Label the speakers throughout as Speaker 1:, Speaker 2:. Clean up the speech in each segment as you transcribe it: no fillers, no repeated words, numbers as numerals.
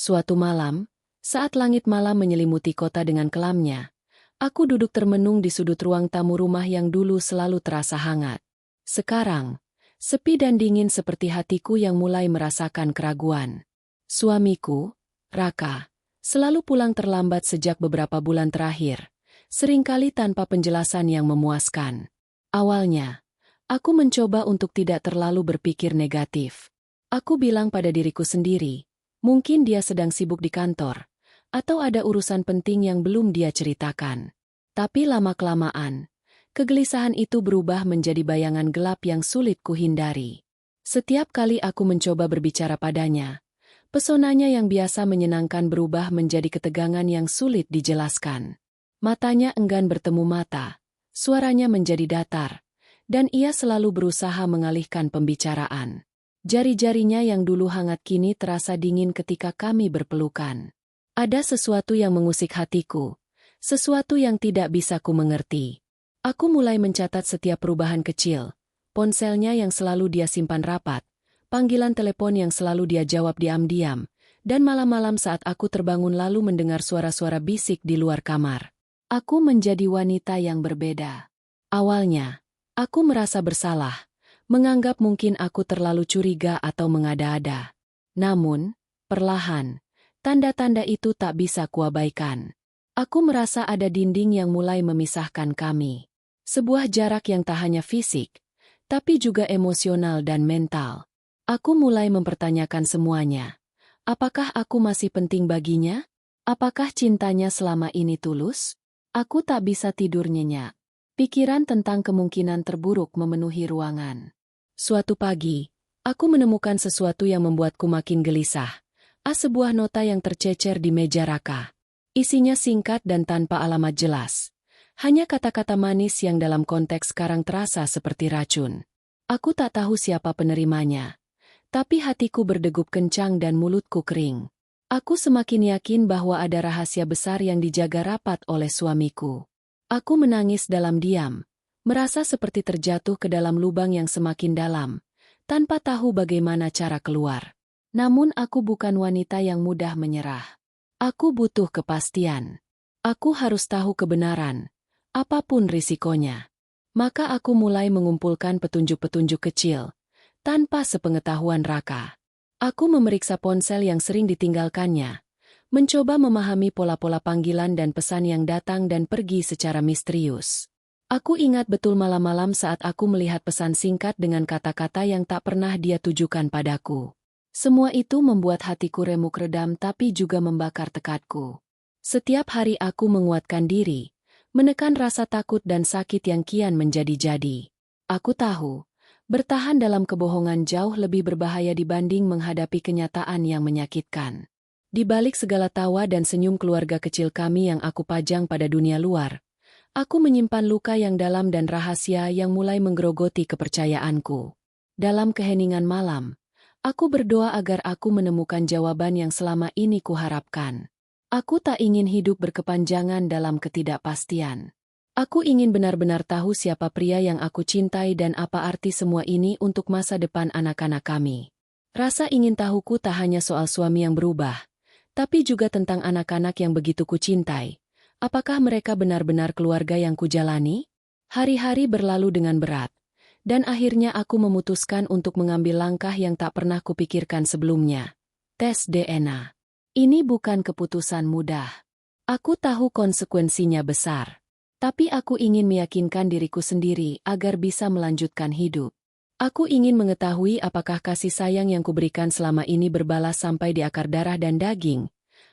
Speaker 1: Suatu malam, saat langit malam menyelimuti kota dengan kelamnya, aku duduk termenung di sudut ruang tamu rumah yang dulu selalu terasa hangat. Sekarang, sepi dan dingin seperti hatiku yang mulai merasakan keraguan. Suamiku, Raka, selalu pulang terlambat sejak beberapa bulan terakhir, seringkali tanpa penjelasan yang memuaskan. Awalnya, aku mencoba untuk tidak terlalu berpikir negatif. Aku bilang pada diriku sendiri, mungkin dia sedang sibuk di kantor, atau ada urusan penting yang belum dia ceritakan. Tapi lama-kelamaan, kegelisahan itu berubah menjadi bayangan gelap yang sulit kuhindari. Setiap kali aku mencoba berbicara padanya, pesonanya yang biasa menyenangkan berubah menjadi ketegangan yang sulit dijelaskan. Matanya enggan bertemu mata, suaranya menjadi datar, dan ia selalu berusaha mengalihkan pembicaraan. Jari-jarinya yang dulu hangat kini terasa dingin ketika kami berpelukan. Ada sesuatu yang mengusik hatiku, sesuatu yang tidak bisa ku mengerti. Aku mulai mencatat setiap perubahan kecil, ponselnya yang selalu dia simpan rapat, panggilan telepon yang selalu dia jawab diam-diam, dan malam-malam saat aku terbangun lalu mendengar suara-suara bisik di luar kamar. Aku menjadi wanita yang berbeda. Awalnya, aku merasa bersalah, menganggap mungkin aku terlalu curiga atau mengada-ada. Namun, perlahan, tanda-tanda itu tak bisa kuabaikan. Aku merasa ada dinding yang mulai memisahkan kami. Sebuah jarak yang tak hanya fisik, tapi juga emosional dan mental. Aku mulai mempertanyakan semuanya. Apakah aku masih penting baginya? Apakah cintanya selama ini tulus? Aku tak bisa tidur nyenyak. Pikiran tentang kemungkinan terburuk memenuhi ruangan. Suatu pagi, aku menemukan sesuatu yang membuatku makin gelisah. Sebuah nota yang tercecer di meja Raka. Isinya singkat dan tanpa alamat jelas. Hanya kata-kata manis yang dalam konteks sekarang terasa seperti racun. Aku tak tahu siapa penerimanya. Tapi hatiku berdegup kencang dan mulutku kering. Aku semakin yakin bahwa ada rahasia besar yang dijaga rapat oleh suamiku. Aku menangis dalam diam, merasa seperti terjatuh ke dalam lubang yang semakin dalam, tanpa tahu bagaimana cara keluar. Namun aku bukan wanita yang mudah menyerah. Aku butuh kepastian. Aku harus tahu kebenaran, apapun risikonya. Maka aku mulai mengumpulkan petunjuk-petunjuk kecil, tanpa sepengetahuan Raka. Aku memeriksa ponsel yang sering ditinggalkannya, mencoba memahami pola-pola panggilan dan pesan yang datang dan pergi secara misterius. Aku ingat betul malam-malam saat aku melihat pesan singkat dengan kata-kata yang tak pernah dia tujukan padaku. Semua itu membuat hatiku remuk redam tapi juga membakar tekadku. Setiap hari aku menguatkan diri, menekan rasa takut dan sakit yang kian menjadi-jadi. Aku tahu, bertahan dalam kebohongan jauh lebih berbahaya dibanding menghadapi kenyataan yang menyakitkan. Di balik segala tawa dan senyum keluarga kecil kami yang aku pajang pada dunia luar, aku menyimpan luka yang dalam dan rahasia yang mulai menggerogoti kepercayaanku. Dalam keheningan malam, aku berdoa agar aku menemukan jawaban yang selama ini kuharapkan. Aku tak ingin hidup berkepanjangan dalam ketidakpastian. Aku ingin benar-benar tahu siapa pria yang aku cintai dan apa arti semua ini untuk masa depan anak-anak kami. Rasa ingin tahuku tak hanya soal suami yang berubah, tapi juga tentang anak-anak yang begitu kucintai. Apakah mereka benar-benar keluarga yang kujalani? Hari-hari berlalu dengan berat. Dan akhirnya aku memutuskan untuk mengambil langkah yang tak pernah kupikirkan sebelumnya. Tes DNA. Ini bukan keputusan mudah. Aku tahu konsekuensinya besar. Tapi aku ingin meyakinkan diriku sendiri agar bisa melanjutkan hidup. Aku ingin mengetahui apakah kasih sayang yang kuberikan selama ini berbalas sampai di akar darah dan daging,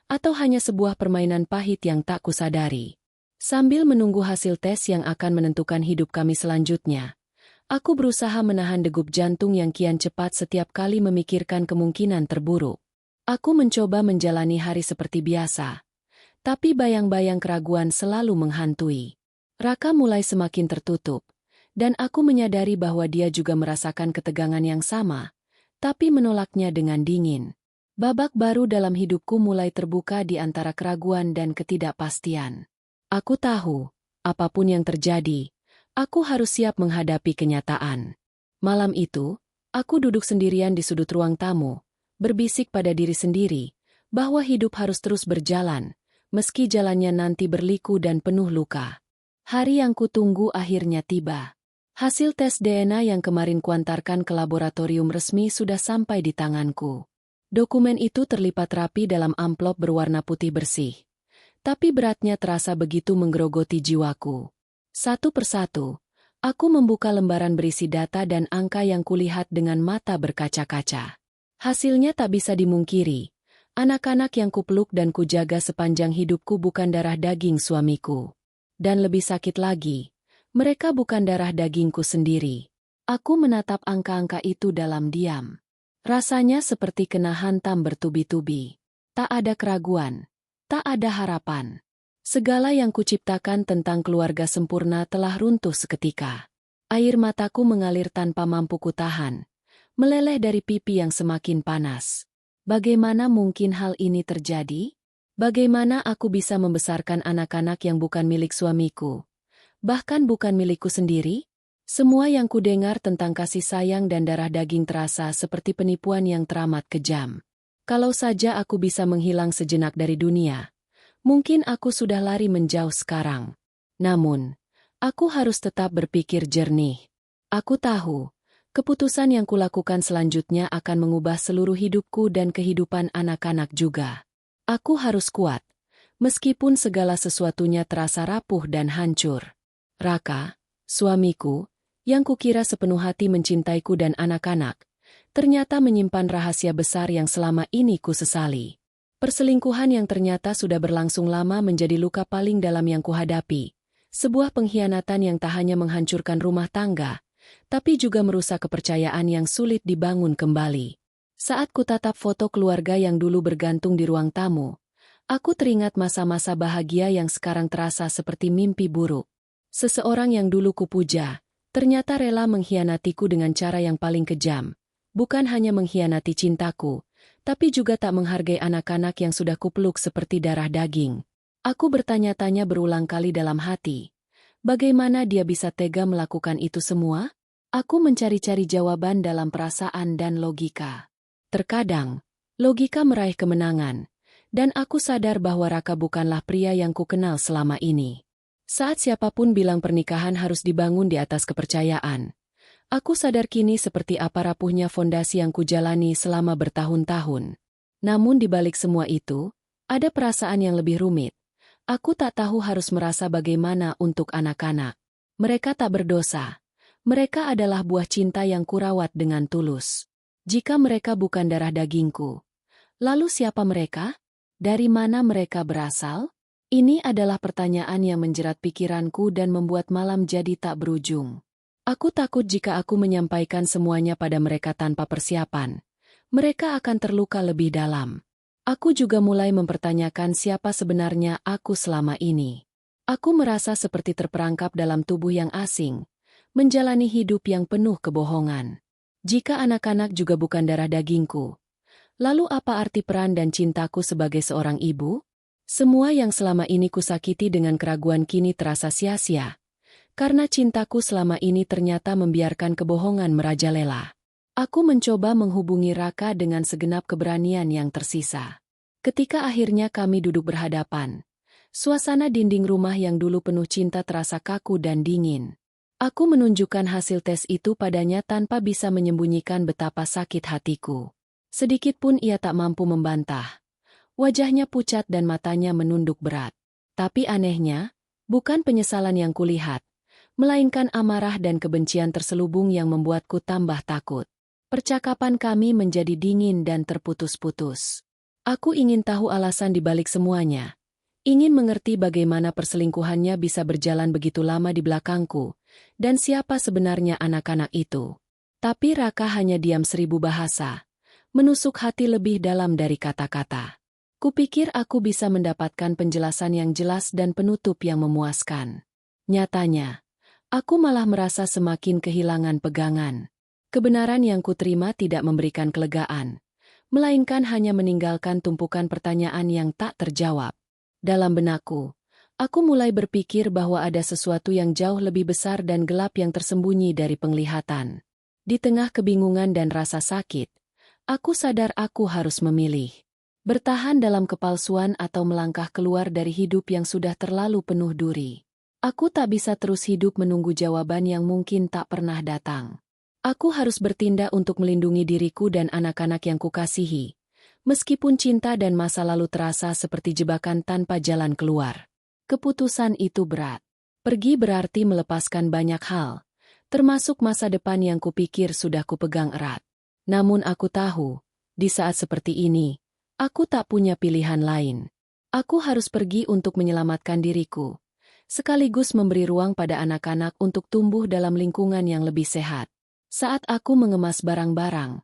Speaker 1: atau hanya sebuah permainan pahit yang tak kusadari. Sambil menunggu hasil tes yang akan menentukan hidup kami selanjutnya, aku berusaha menahan degup jantung yang kian cepat setiap kali memikirkan kemungkinan terburuk. Aku mencoba menjalani hari seperti biasa, tapi bayang-bayang keraguan selalu menghantui. Raka mulai semakin tertutup, dan aku menyadari bahwa dia juga merasakan ketegangan yang sama, tapi menolaknya dengan dingin. Babak baru dalam hidupku mulai terbuka di antara keraguan dan ketidakpastian. Aku tahu, apapun yang terjadi, aku harus siap menghadapi kenyataan. Malam itu, aku duduk sendirian di sudut ruang tamu, berbisik pada diri sendiri, bahwa hidup harus terus berjalan, meski jalannya nanti berliku dan penuh luka. Hari yang kutunggu akhirnya tiba. Hasil tes DNA yang kemarin kuantarkan ke laboratorium resmi sudah sampai di tanganku. Dokumen itu terlipat rapi dalam amplop berwarna putih bersih. Tapi beratnya terasa begitu menggerogoti jiwaku. Satu persatu, aku membuka lembaran berisi data dan angka yang kulihat dengan mata berkaca-kaca. Hasilnya tak bisa dimungkiri. Anak-anak yang kupeluk dan kujaga sepanjang hidupku bukan darah daging suamiku. Dan lebih sakit lagi, mereka bukan darah dagingku sendiri. Aku menatap angka-angka itu dalam diam. Rasanya seperti kena hantam bertubi-tubi. Tak ada keraguan, tak ada harapan. Segala yang kuciptakan tentang keluarga sempurna telah runtuh seketika. Air mataku mengalir tanpa mampu kutahan, meleleh dari pipi yang semakin panas. Bagaimana mungkin hal ini terjadi? Bagaimana aku bisa membesarkan anak-anak yang bukan milik suamiku? Bahkan bukan milikku sendiri? Semua yang kudengar tentang kasih sayang dan darah daging terasa seperti penipuan yang teramat kejam. Kalau saja aku bisa menghilang sejenak dari dunia, mungkin aku sudah lari menjauh sekarang. Namun, aku harus tetap berpikir jernih. Aku tahu, keputusan yang kulakukan selanjutnya akan mengubah seluruh hidupku dan kehidupan anak-anak juga. Aku harus kuat, meskipun segala sesuatunya terasa rapuh dan hancur. Raka, suamiku, yang kukira sepenuh hati mencintaiku dan anak-anak, ternyata menyimpan rahasia besar yang selama ini kusesali. Perselingkuhan yang ternyata sudah berlangsung lama menjadi luka paling dalam yang kuhadapi. Sebuah pengkhianatan yang tak hanya menghancurkan rumah tangga, tapi juga merusak kepercayaan yang sulit dibangun kembali. Saat kutatap foto keluarga yang dulu bergantung di ruang tamu, aku teringat masa-masa bahagia yang sekarang terasa seperti mimpi buruk. Seseorang yang dulu kupuja, ternyata rela mengkhianatiku dengan cara yang paling kejam. Bukan hanya mengkhianati cintaku, tapi juga tak menghargai anak-anak yang sudah kupeluk seperti darah daging. Aku bertanya-tanya berulang kali dalam hati, bagaimana dia bisa tega melakukan itu semua? Aku mencari-cari jawaban dalam perasaan dan logika. Terkadang, logika meraih kemenangan, dan aku sadar bahwa Raka bukanlah pria yang kukenal selama ini. Saat siapapun bilang pernikahan harus dibangun di atas kepercayaan, aku sadar kini seperti apa rapuhnya fondasi yang kujalani selama bertahun-tahun. Namun di balik semua itu, ada perasaan yang lebih rumit. Aku tak tahu harus merasa bagaimana untuk anak-anak. Mereka tak berdosa. Mereka adalah buah cinta yang kurawat dengan tulus. Jika mereka bukan darah dagingku, lalu siapa mereka? Dari mana mereka berasal? Ini adalah pertanyaan yang menjerat pikiranku dan membuat malam jadi tak berujung. Aku takut jika aku menyampaikan semuanya pada mereka tanpa persiapan, mereka akan terluka lebih dalam. Aku juga mulai mempertanyakan siapa sebenarnya aku selama ini. Aku merasa seperti terperangkap dalam tubuh yang asing, menjalani hidup yang penuh kebohongan. Jika anak-anak juga bukan darah dagingku, lalu apa arti peran dan cintaku sebagai seorang ibu? Semua yang selama ini kusakiti dengan keraguan kini terasa sia-sia, karena cintaku selama ini ternyata membiarkan kebohongan merajalela. Aku mencoba menghubungi Raka dengan segenap keberanian yang tersisa. Ketika akhirnya kami duduk berhadapan, suasana dinding rumah yang dulu penuh cinta terasa kaku dan dingin. Aku menunjukkan hasil tes itu padanya tanpa bisa menyembunyikan betapa sakit hatiku. Sedikitpun ia tak mampu membantah. Wajahnya pucat dan matanya menunduk berat. Tapi anehnya, bukan penyesalan yang kulihat, melainkan amarah dan kebencian terselubung yang membuatku tambah takut. Percakapan kami menjadi dingin dan terputus-putus. Aku ingin tahu alasan dibalik semuanya. Ingin mengerti bagaimana perselingkuhannya bisa berjalan begitu lama di belakangku, dan siapa sebenarnya anak-anak itu. Tapi Raka hanya diam 1000 bahasa, menusuk hati lebih dalam dari kata-kata. Kupikir aku bisa mendapatkan penjelasan yang jelas dan penutup yang memuaskan. Nyatanya, aku malah merasa semakin kehilangan pegangan. Kebenaran yang kuterima tidak memberikan kelegaan, melainkan hanya meninggalkan tumpukan pertanyaan yang tak terjawab. Dalam benakku, aku mulai berpikir bahwa ada sesuatu yang jauh lebih besar dan gelap yang tersembunyi dari penglihatan. Di tengah kebingungan dan rasa sakit, aku sadar aku harus memilih. Bertahan dalam kepalsuan atau melangkah keluar dari hidup yang sudah terlalu penuh duri. Aku tak bisa terus hidup menunggu jawaban yang mungkin tak pernah datang. Aku harus bertindak untuk melindungi diriku dan anak-anak yang kukasihi. Meskipun cinta dan masa lalu terasa seperti jebakan tanpa jalan keluar. Keputusan itu berat. Pergi berarti melepaskan banyak hal, termasuk masa depan yang kupikir sudah kupegang erat. Namun aku tahu, di saat seperti ini, aku tak punya pilihan lain. Aku harus pergi untuk menyelamatkan diriku, sekaligus memberi ruang pada anak-anak untuk tumbuh dalam lingkungan yang lebih sehat. Saat aku mengemas barang-barang,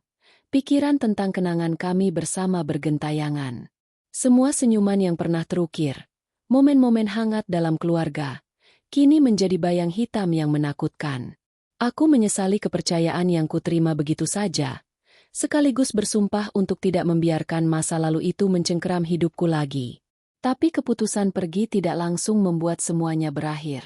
Speaker 1: pikiran tentang kenangan kami bersama bergentayangan. Semua senyuman yang pernah terukir, momen-momen hangat dalam keluarga, kini menjadi bayang hitam yang menakutkan. Aku menyesali kepercayaan yang kuterima begitu saja, sekaligus bersumpah untuk tidak membiarkan masa lalu itu mencengkeram hidupku lagi. Tapi keputusan pergi tidak langsung membuat semuanya berakhir.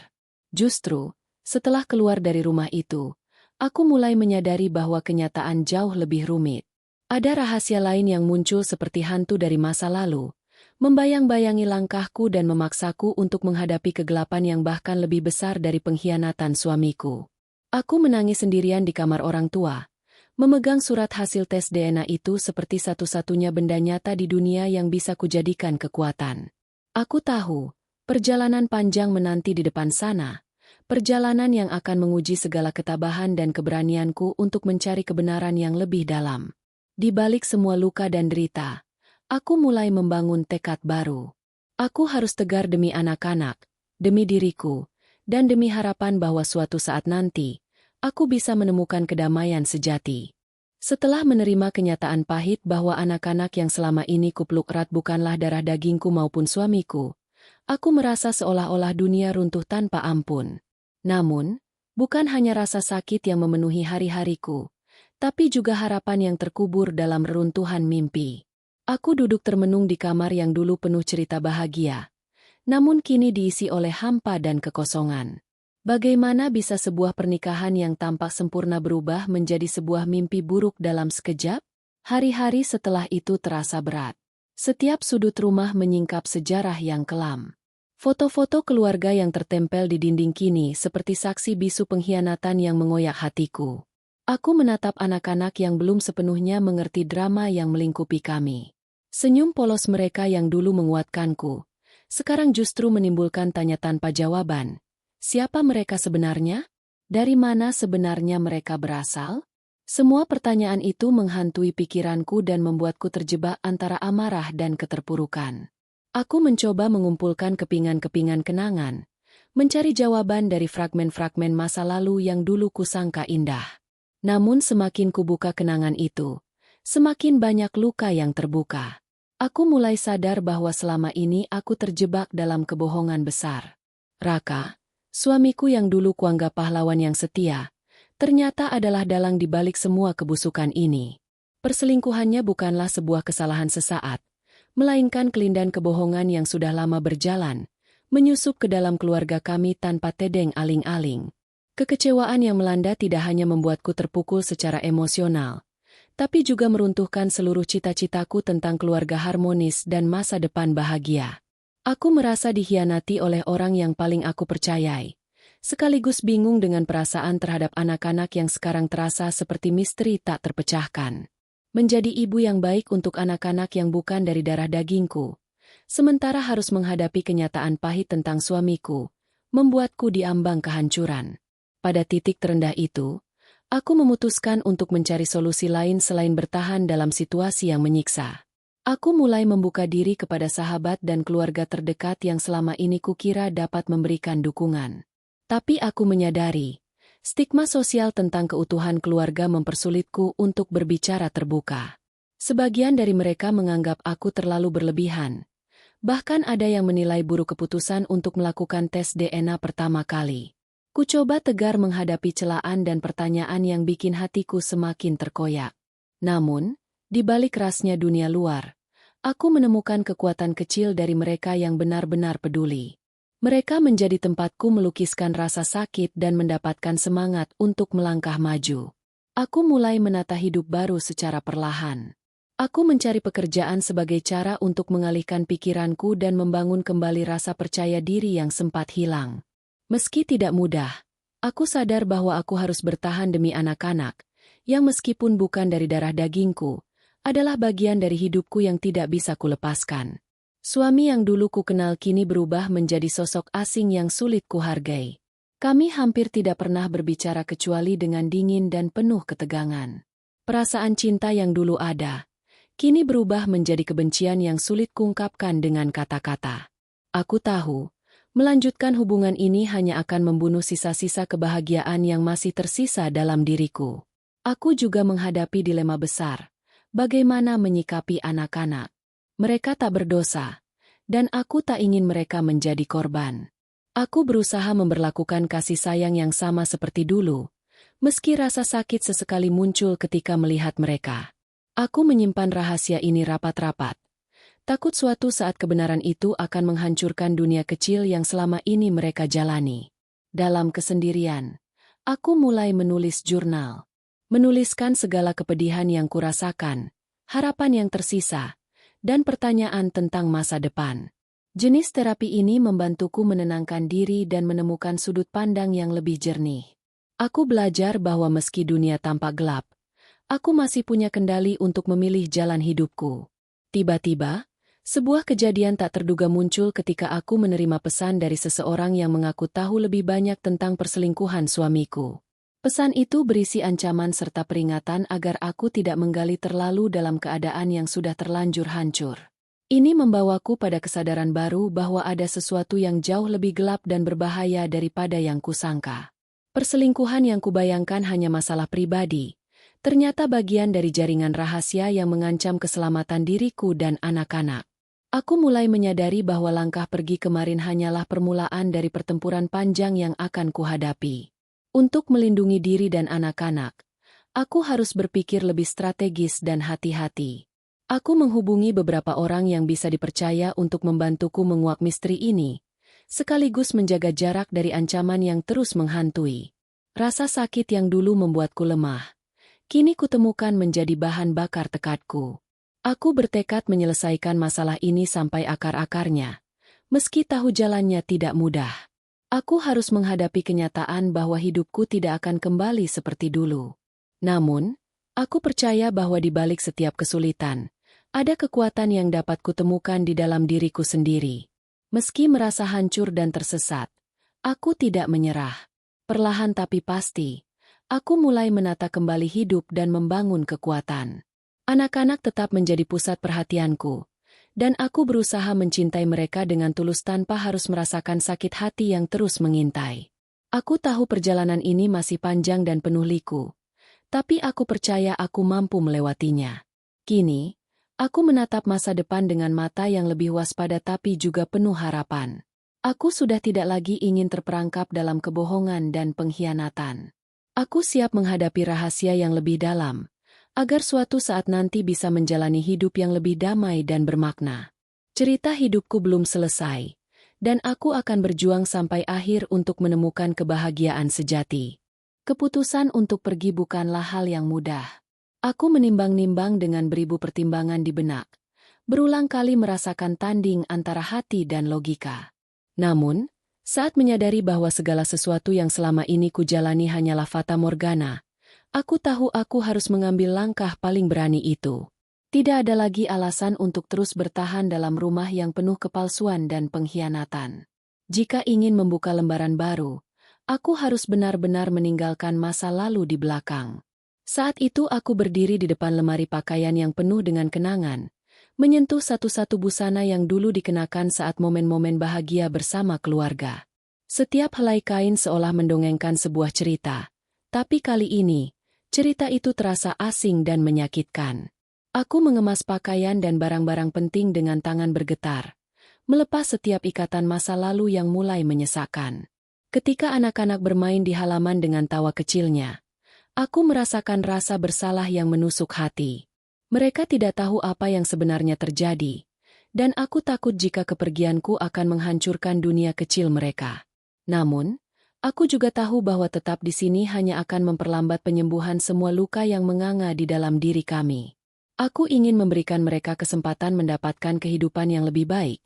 Speaker 1: Justru, setelah keluar dari rumah itu, aku mulai menyadari bahwa kenyataan jauh lebih rumit. Ada rahasia lain yang muncul seperti hantu dari masa lalu, membayang-bayangi langkahku dan memaksaku untuk menghadapi kegelapan yang bahkan lebih besar dari pengkhianatan suamiku. Aku menangis sendirian di kamar orang tua, memegang surat hasil tes DNA itu seperti satu-satunya benda nyata di dunia yang bisa kujadikan kekuatan. Aku tahu, perjalanan panjang menanti di depan sana, perjalanan yang akan menguji segala ketabahan dan keberanianku untuk mencari kebenaran yang lebih dalam. Di balik semua luka dan derita, aku mulai membangun tekad baru. Aku harus tegar demi anak-anak, demi diriku, dan demi harapan bahwa suatu saat nanti, aku bisa menemukan kedamaian sejati. Setelah menerima kenyataan pahit bahwa anak-anak yang selama ini kupeluk erat bukanlah darah dagingku maupun suamiku, aku merasa seolah-olah dunia runtuh tanpa ampun. Namun, bukan hanya rasa sakit yang memenuhi hari-hariku, tapi juga harapan yang terkubur dalam reruntuhan mimpi. Aku duduk termenung di kamar yang dulu penuh cerita bahagia, namun kini diisi oleh hampa dan kekosongan. Bagaimana bisa sebuah pernikahan yang tampak sempurna berubah menjadi sebuah mimpi buruk dalam sekejap? Hari-hari setelah itu terasa berat. Setiap sudut rumah menyingkap sejarah yang kelam. Foto-foto keluarga yang tertempel di dinding kini seperti saksi bisu pengkhianatan yang mengoyak hatiku. Aku menatap anak-anak yang belum sepenuhnya mengerti drama yang melingkupi kami. Senyum polos mereka yang dulu menguatkanku, sekarang justru menimbulkan tanya tanpa jawaban. Siapa mereka sebenarnya? Dari mana sebenarnya mereka berasal? Semua pertanyaan itu menghantui pikiranku dan membuatku terjebak antara amarah dan keterpurukan. Aku mencoba mengumpulkan kepingan-kepingan kenangan, mencari jawaban dari fragmen-fragmen masa lalu yang dulu kusangka indah. Namun semakin kubuka kenangan itu, semakin banyak luka yang terbuka. Aku mulai sadar bahwa selama ini aku terjebak dalam kebohongan besar. Raka, suamiku yang dulu kuanggap pahlawan yang setia, ternyata adalah dalang di balik semua kebusukan ini. Perselingkuhannya bukanlah sebuah kesalahan sesaat, melainkan kelindan kebohongan yang sudah lama berjalan, menyusup ke dalam keluarga kami tanpa tedeng aling-aling. Kekecewaan yang melanda tidak hanya membuatku terpukul secara emosional, tapi juga meruntuhkan seluruh cita-citaku tentang keluarga harmonis dan masa depan bahagia. Aku merasa dikhianati oleh orang yang paling aku percayai, sekaligus bingung dengan perasaan terhadap anak-anak yang sekarang terasa seperti misteri tak terpecahkan. Menjadi ibu yang baik untuk anak-anak yang bukan dari darah dagingku, sementara harus menghadapi kenyataan pahit tentang suamiku, membuatku diambang kehancuran. Pada titik terendah itu, aku memutuskan untuk mencari solusi lain selain bertahan dalam situasi yang menyiksa. Aku mulai membuka diri kepada sahabat dan keluarga terdekat yang selama ini kukira dapat memberikan dukungan. Tapi aku menyadari, stigma sosial tentang keutuhan keluarga mempersulitku untuk berbicara terbuka. Sebagian dari mereka menganggap aku terlalu berlebihan. Bahkan ada yang menilai buruk keputusan untuk melakukan tes DNA pertama kali. Ku coba tegar menghadapi celaan dan pertanyaan yang bikin hatiku semakin terkoyak. Namun, di balik kerasnya dunia luar, aku menemukan kekuatan kecil dari mereka yang benar-benar peduli. Mereka menjadi tempatku melukiskan rasa sakit dan mendapatkan semangat untuk melangkah maju. Aku mulai menata hidup baru secara perlahan. Aku mencari pekerjaan sebagai cara untuk mengalihkan pikiranku dan membangun kembali rasa percaya diri yang sempat hilang. Meski tidak mudah, aku sadar bahwa aku harus bertahan demi anak-anak, yang meskipun bukan dari darah dagingku, adalah bagian dari hidupku yang tidak bisa kulepaskan. Suami yang dulu ku kenal kini berubah menjadi sosok asing yang sulit kuhargai. Kami hampir tidak pernah berbicara kecuali dengan dingin dan penuh ketegangan. Perasaan cinta yang dulu ada, kini berubah menjadi kebencian yang sulit kuungkapkan dengan kata-kata. Aku tahu, melanjutkan hubungan ini hanya akan membunuh sisa-sisa kebahagiaan yang masih tersisa dalam diriku. Aku juga menghadapi dilema besar, bagaimana menyikapi anak-anak. Mereka tak berdosa, dan aku tak ingin mereka menjadi korban. Aku berusaha memperlakukan kasih sayang yang sama seperti dulu, meski rasa sakit sesekali muncul ketika melihat mereka. Aku menyimpan rahasia ini rapat-rapat. Takut suatu saat kebenaran itu akan menghancurkan dunia kecil yang selama ini mereka jalani. Dalam kesendirian, aku mulai menulis jurnal. Menuliskan segala kepedihan yang kurasakan, harapan yang tersisa, dan pertanyaan tentang masa depan. Jenis terapi ini membantuku menenangkan diri dan menemukan sudut pandang yang lebih jernih. Aku belajar bahwa meski dunia tampak gelap, aku masih punya kendali untuk memilih jalan hidupku. Tiba-tiba, sebuah kejadian tak terduga muncul ketika aku menerima pesan dari seseorang yang mengaku tahu lebih banyak tentang perselingkuhan suamiku. Pesan itu berisi ancaman serta peringatan agar aku tidak menggali terlalu dalam keadaan yang sudah terlanjur hancur. Ini membawaku pada kesadaran baru bahwa ada sesuatu yang jauh lebih gelap dan berbahaya daripada yang kusangka. Perselingkuhan yang kubayangkan hanya masalah pribadi, ternyata bagian dari jaringan rahasia yang mengancam keselamatan diriku dan anak-anak. Aku mulai menyadari bahwa langkah pergi kemarin hanyalah permulaan dari pertempuran panjang yang akan kuhadapi. Untuk melindungi diri dan anak-anak, aku harus berpikir lebih strategis dan hati-hati. Aku menghubungi beberapa orang yang bisa dipercaya untuk membantuku menguak misteri ini, sekaligus menjaga jarak dari ancaman yang terus menghantui. Rasa sakit yang dulu membuatku lemah, kini kutemukan menjadi bahan bakar tekadku. Aku bertekad menyelesaikan masalah ini sampai akar-akarnya, meski tahu jalannya tidak mudah. Aku harus menghadapi kenyataan bahwa hidupku tidak akan kembali seperti dulu. Namun, aku percaya bahwa di balik setiap kesulitan, ada kekuatan yang dapat kutemukan di dalam diriku sendiri. Meski merasa hancur dan tersesat, aku tidak menyerah. Perlahan tapi pasti, aku mulai menata kembali hidup dan membangun kekuatan. Anak-anak tetap menjadi pusat perhatianku, dan aku berusaha mencintai mereka dengan tulus tanpa harus merasakan sakit hati yang terus mengintai. Aku tahu perjalanan ini masih panjang dan penuh liku, tapi aku percaya aku mampu melewatinya. Kini, aku menatap masa depan dengan mata yang lebih waspada tapi juga penuh harapan. Aku sudah tidak lagi ingin terperangkap dalam kebohongan dan pengkhianatan. Aku siap menghadapi rahasia yang lebih dalam, agar suatu saat nanti bisa menjalani hidup yang lebih damai dan bermakna. Cerita hidupku belum selesai, dan aku akan berjuang sampai akhir untuk menemukan kebahagiaan sejati. Keputusan untuk pergi bukanlah hal yang mudah. Aku menimbang-nimbang dengan beribu pertimbangan di benak, berulang kali merasakan tanding antara hati dan logika. Namun, saat menyadari bahwa segala sesuatu yang selama ini kujalani hanyalah fata morgana, aku tahu aku harus mengambil langkah paling berani itu. Tidak ada lagi alasan untuk terus bertahan dalam rumah yang penuh kepalsuan dan pengkhianatan. Jika ingin membuka lembaran baru, aku harus benar-benar meninggalkan masa lalu di belakang. Saat itu aku berdiri di depan lemari pakaian yang penuh dengan kenangan, menyentuh satu-satu busana yang dulu dikenakan saat momen-momen bahagia bersama keluarga. Setiap helai kain seolah mendongengkan sebuah cerita, tapi kali ini, cerita itu terasa asing dan menyakitkan. Aku mengemas pakaian dan barang-barang penting dengan tangan bergetar, melepas setiap ikatan masa lalu yang mulai menyesakkan. Ketika anak-anak bermain di halaman dengan tawa kecilnya, aku merasakan rasa bersalah yang menusuk hati. Mereka tidak tahu apa yang sebenarnya terjadi, dan aku takut jika kepergianku akan menghancurkan dunia kecil mereka. Namun, aku juga tahu bahwa tetap di sini hanya akan memperlambat penyembuhan semua luka yang menganga di dalam diri kami. Aku ingin memberikan mereka kesempatan mendapatkan kehidupan yang lebih baik,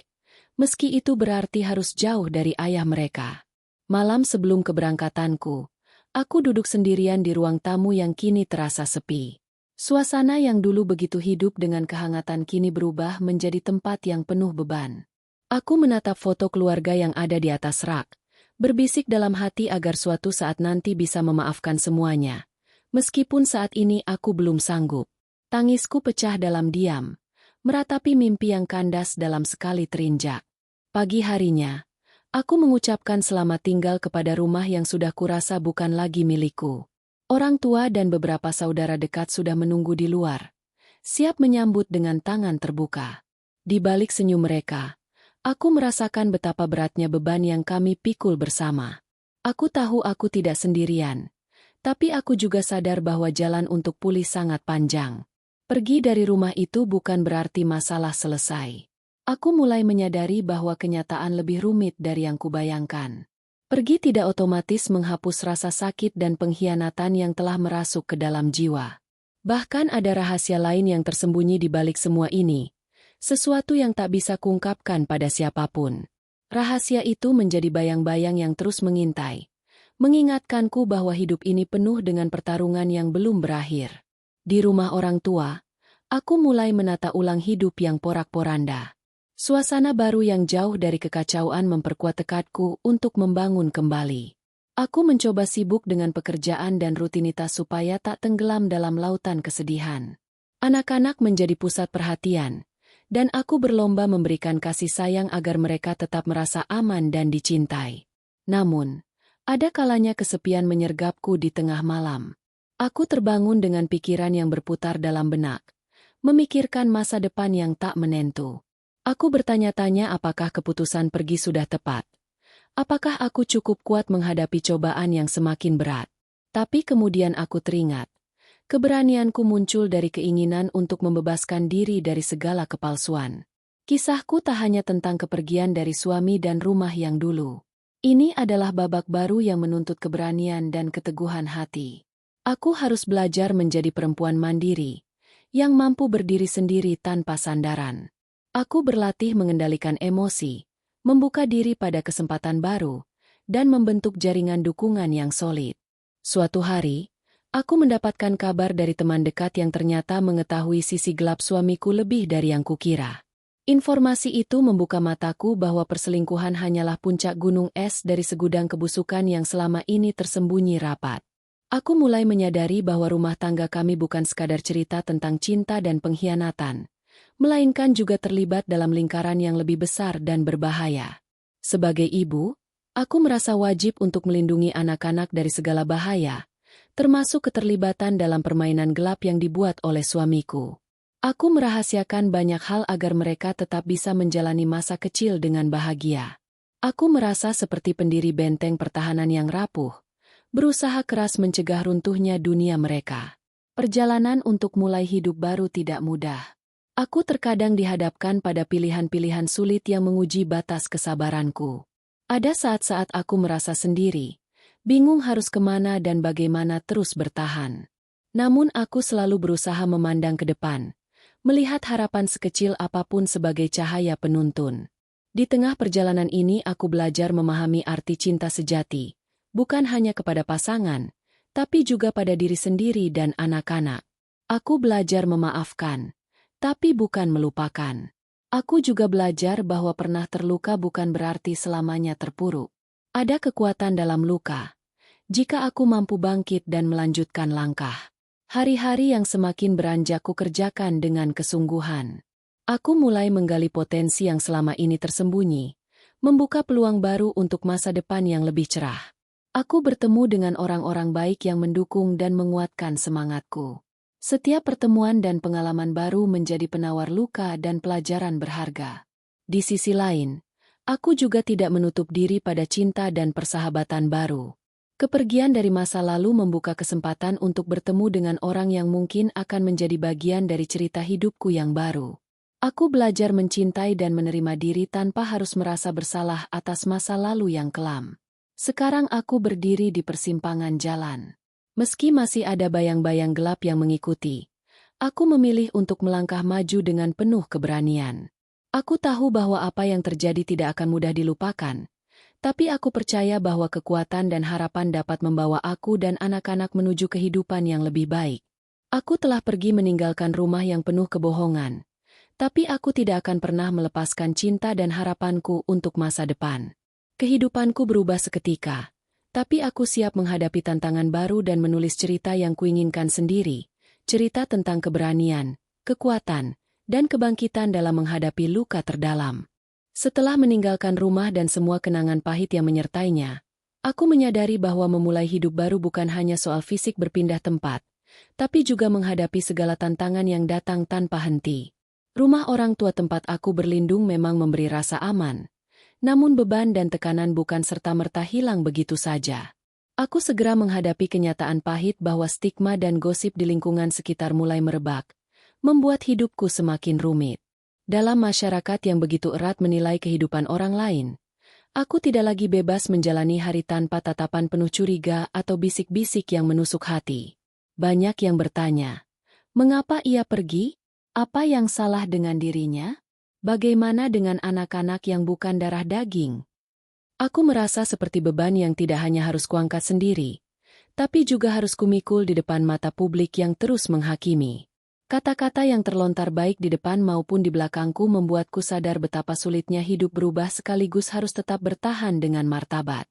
Speaker 1: meski itu berarti harus jauh dari ayah mereka. Malam sebelum keberangkatanku, aku duduk sendirian di ruang tamu yang kini terasa sepi. Suasana yang dulu begitu hidup dengan kehangatan kini berubah menjadi tempat yang penuh beban. Aku menatap foto keluarga yang ada di atas rak, berbisik dalam hati agar suatu saat nanti bisa memaafkan semuanya. Meskipun saat ini aku belum sanggup. Tangisku pecah dalam diam, meratapi mimpi yang kandas dalam sekali terinjak. Pagi harinya, aku mengucapkan selamat tinggal kepada rumah yang sudah kurasa bukan lagi milikku. Orang tua dan beberapa saudara dekat sudah menunggu di luar, siap menyambut dengan tangan terbuka. Di balik senyum mereka, aku merasakan betapa beratnya beban yang kami pikul bersama. Aku tahu aku tidak sendirian, tapi aku juga sadar bahwa jalan untuk pulih sangat panjang. Pergi dari rumah itu bukan berarti masalah selesai. Aku mulai menyadari bahwa kenyataan lebih rumit dari yang kubayangkan. Pergi tidak otomatis menghapus rasa sakit dan pengkhianatan yang telah merasuk ke dalam jiwa. Bahkan ada rahasia lain yang tersembunyi di balik semua ini, sesuatu yang tak bisa kuungkapkan pada siapapun. Rahasia itu menjadi bayang-bayang yang terus mengintai, mengingatkanku bahwa hidup ini penuh dengan pertarungan yang belum berakhir. Di rumah orang tua, aku mulai menata ulang hidup yang porak-poranda. Suasana baru yang jauh dari kekacauan memperkuat tekadku untuk membangun kembali. Aku mencoba sibuk dengan pekerjaan dan rutinitas supaya tak tenggelam dalam lautan kesedihan. Anak-anak menjadi pusat perhatian, dan aku berlomba memberikan kasih sayang agar mereka tetap merasa aman dan dicintai. Namun, ada kalanya kesepian menyergapku di tengah malam. Aku terbangun dengan pikiran yang berputar dalam benak, memikirkan masa depan yang tak menentu. Aku bertanya-tanya apakah keputusan pergi sudah tepat. Apakah aku cukup kuat menghadapi cobaan yang semakin berat? Tapi kemudian aku teringat. Keberanianku muncul dari keinginan untuk membebaskan diri dari segala kepalsuan. Kisahku tak hanya tentang kepergian dari suami dan rumah yang dulu. Ini adalah babak baru yang menuntut keberanian dan keteguhan hati. Aku harus belajar menjadi perempuan mandiri, yang mampu berdiri sendiri tanpa sandaran. Aku berlatih mengendalikan emosi, membuka diri pada kesempatan baru, dan membentuk jaringan dukungan yang solid. Suatu hari, aku mendapatkan kabar dari teman dekat yang ternyata mengetahui sisi gelap suamiku lebih dari yang kukira. Informasi itu membuka mataku bahwa perselingkuhan hanyalah puncak gunung es dari segudang kebusukan yang selama ini tersembunyi rapat. Aku mulai menyadari bahwa rumah tangga kami bukan sekadar cerita tentang cinta dan pengkhianatan, melainkan juga terlibat dalam lingkaran yang lebih besar dan berbahaya. Sebagai ibu, aku merasa wajib untuk melindungi anak-anak dari segala bahaya, termasuk keterlibatan dalam permainan gelap yang dibuat oleh suamiku. Aku merahasiakan banyak hal agar mereka tetap bisa menjalani masa kecil dengan bahagia. Aku merasa seperti pendiri benteng pertahanan yang rapuh, berusaha keras mencegah runtuhnya dunia mereka. Perjalanan untuk mulai hidup baru tidak mudah. Aku terkadang dihadapkan pada pilihan-pilihan sulit yang menguji batas kesabaranku. Ada saat-saat aku merasa sendiri, bingung harus kemana dan bagaimana terus bertahan. Namun aku selalu berusaha memandang ke depan, melihat harapan sekecil apapun sebagai cahaya penuntun. Di tengah perjalanan ini aku belajar memahami arti cinta sejati, bukan hanya kepada pasangan, tapi juga pada diri sendiri dan anak-anak. Aku belajar memaafkan, tapi bukan melupakan. Aku juga belajar bahwa pernah terluka bukan berarti selamanya terpuruk. Ada kekuatan dalam luka, jika aku mampu bangkit dan melanjutkan langkah. Hari-hari yang semakin beranjak kukerjakan dengan kesungguhan. Aku mulai menggali potensi yang selama ini tersembunyi, membuka peluang baru untuk masa depan yang lebih cerah. Aku bertemu dengan orang-orang baik yang mendukung dan menguatkan semangatku. Setiap pertemuan dan pengalaman baru menjadi penawar luka dan pelajaran berharga. Di sisi lain, aku juga tidak menutup diri pada cinta dan persahabatan baru. Kepergian dari masa lalu membuka kesempatan untuk bertemu dengan orang yang mungkin akan menjadi bagian dari cerita hidupku yang baru. Aku belajar mencintai dan menerima diri tanpa harus merasa bersalah atas masa lalu yang kelam. Sekarang aku berdiri di persimpangan jalan. Meski masih ada bayang-bayang gelap yang mengikuti, Aku memilih untuk melangkah maju dengan penuh keberanian. Aku tahu bahwa apa yang terjadi tidak akan mudah dilupakan, tapi aku percaya bahwa kekuatan dan harapan dapat membawa aku dan anak-anak menuju kehidupan yang lebih baik. Aku telah pergi meninggalkan rumah yang penuh kebohongan, tapi aku tidak akan pernah melepaskan cinta dan harapanku untuk masa depan. Kehidupanku berubah seketika, tapi aku siap menghadapi tantangan baru dan menulis cerita yang kuinginkan sendiri, cerita tentang keberanian, kekuatan, dan kebangkitan dalam menghadapi luka terdalam. Setelah meninggalkan rumah dan semua kenangan pahit yang menyertainya, aku menyadari bahwa memulai hidup baru bukan hanya soal fisik berpindah tempat, tapi juga menghadapi segala tantangan yang datang tanpa henti. Rumah orang tua tempat aku berlindung memang memberi rasa aman, namun beban dan tekanan bukan serta-merta hilang begitu saja. Aku segera menghadapi kenyataan pahit bahwa stigma dan gosip di lingkungan sekitar mulai merebak, membuat hidupku semakin rumit. Dalam masyarakat yang begitu erat menilai kehidupan orang lain, aku tidak lagi bebas menjalani hari tanpa tatapan penuh curiga atau bisik-bisik yang menusuk hati. Banyak yang bertanya, mengapa ia pergi? Apa yang salah dengan dirinya? Bagaimana dengan anak-anak yang bukan darah daging? Aku merasa seperti beban yang tidak hanya harus kuangkat sendiri, tapi juga harus kumikul di depan mata publik yang terus menghakimi. Kata-kata yang terlontar baik di depan maupun di belakangku membuatku sadar betapa sulitnya hidup berubah sekaligus harus tetap bertahan dengan martabat.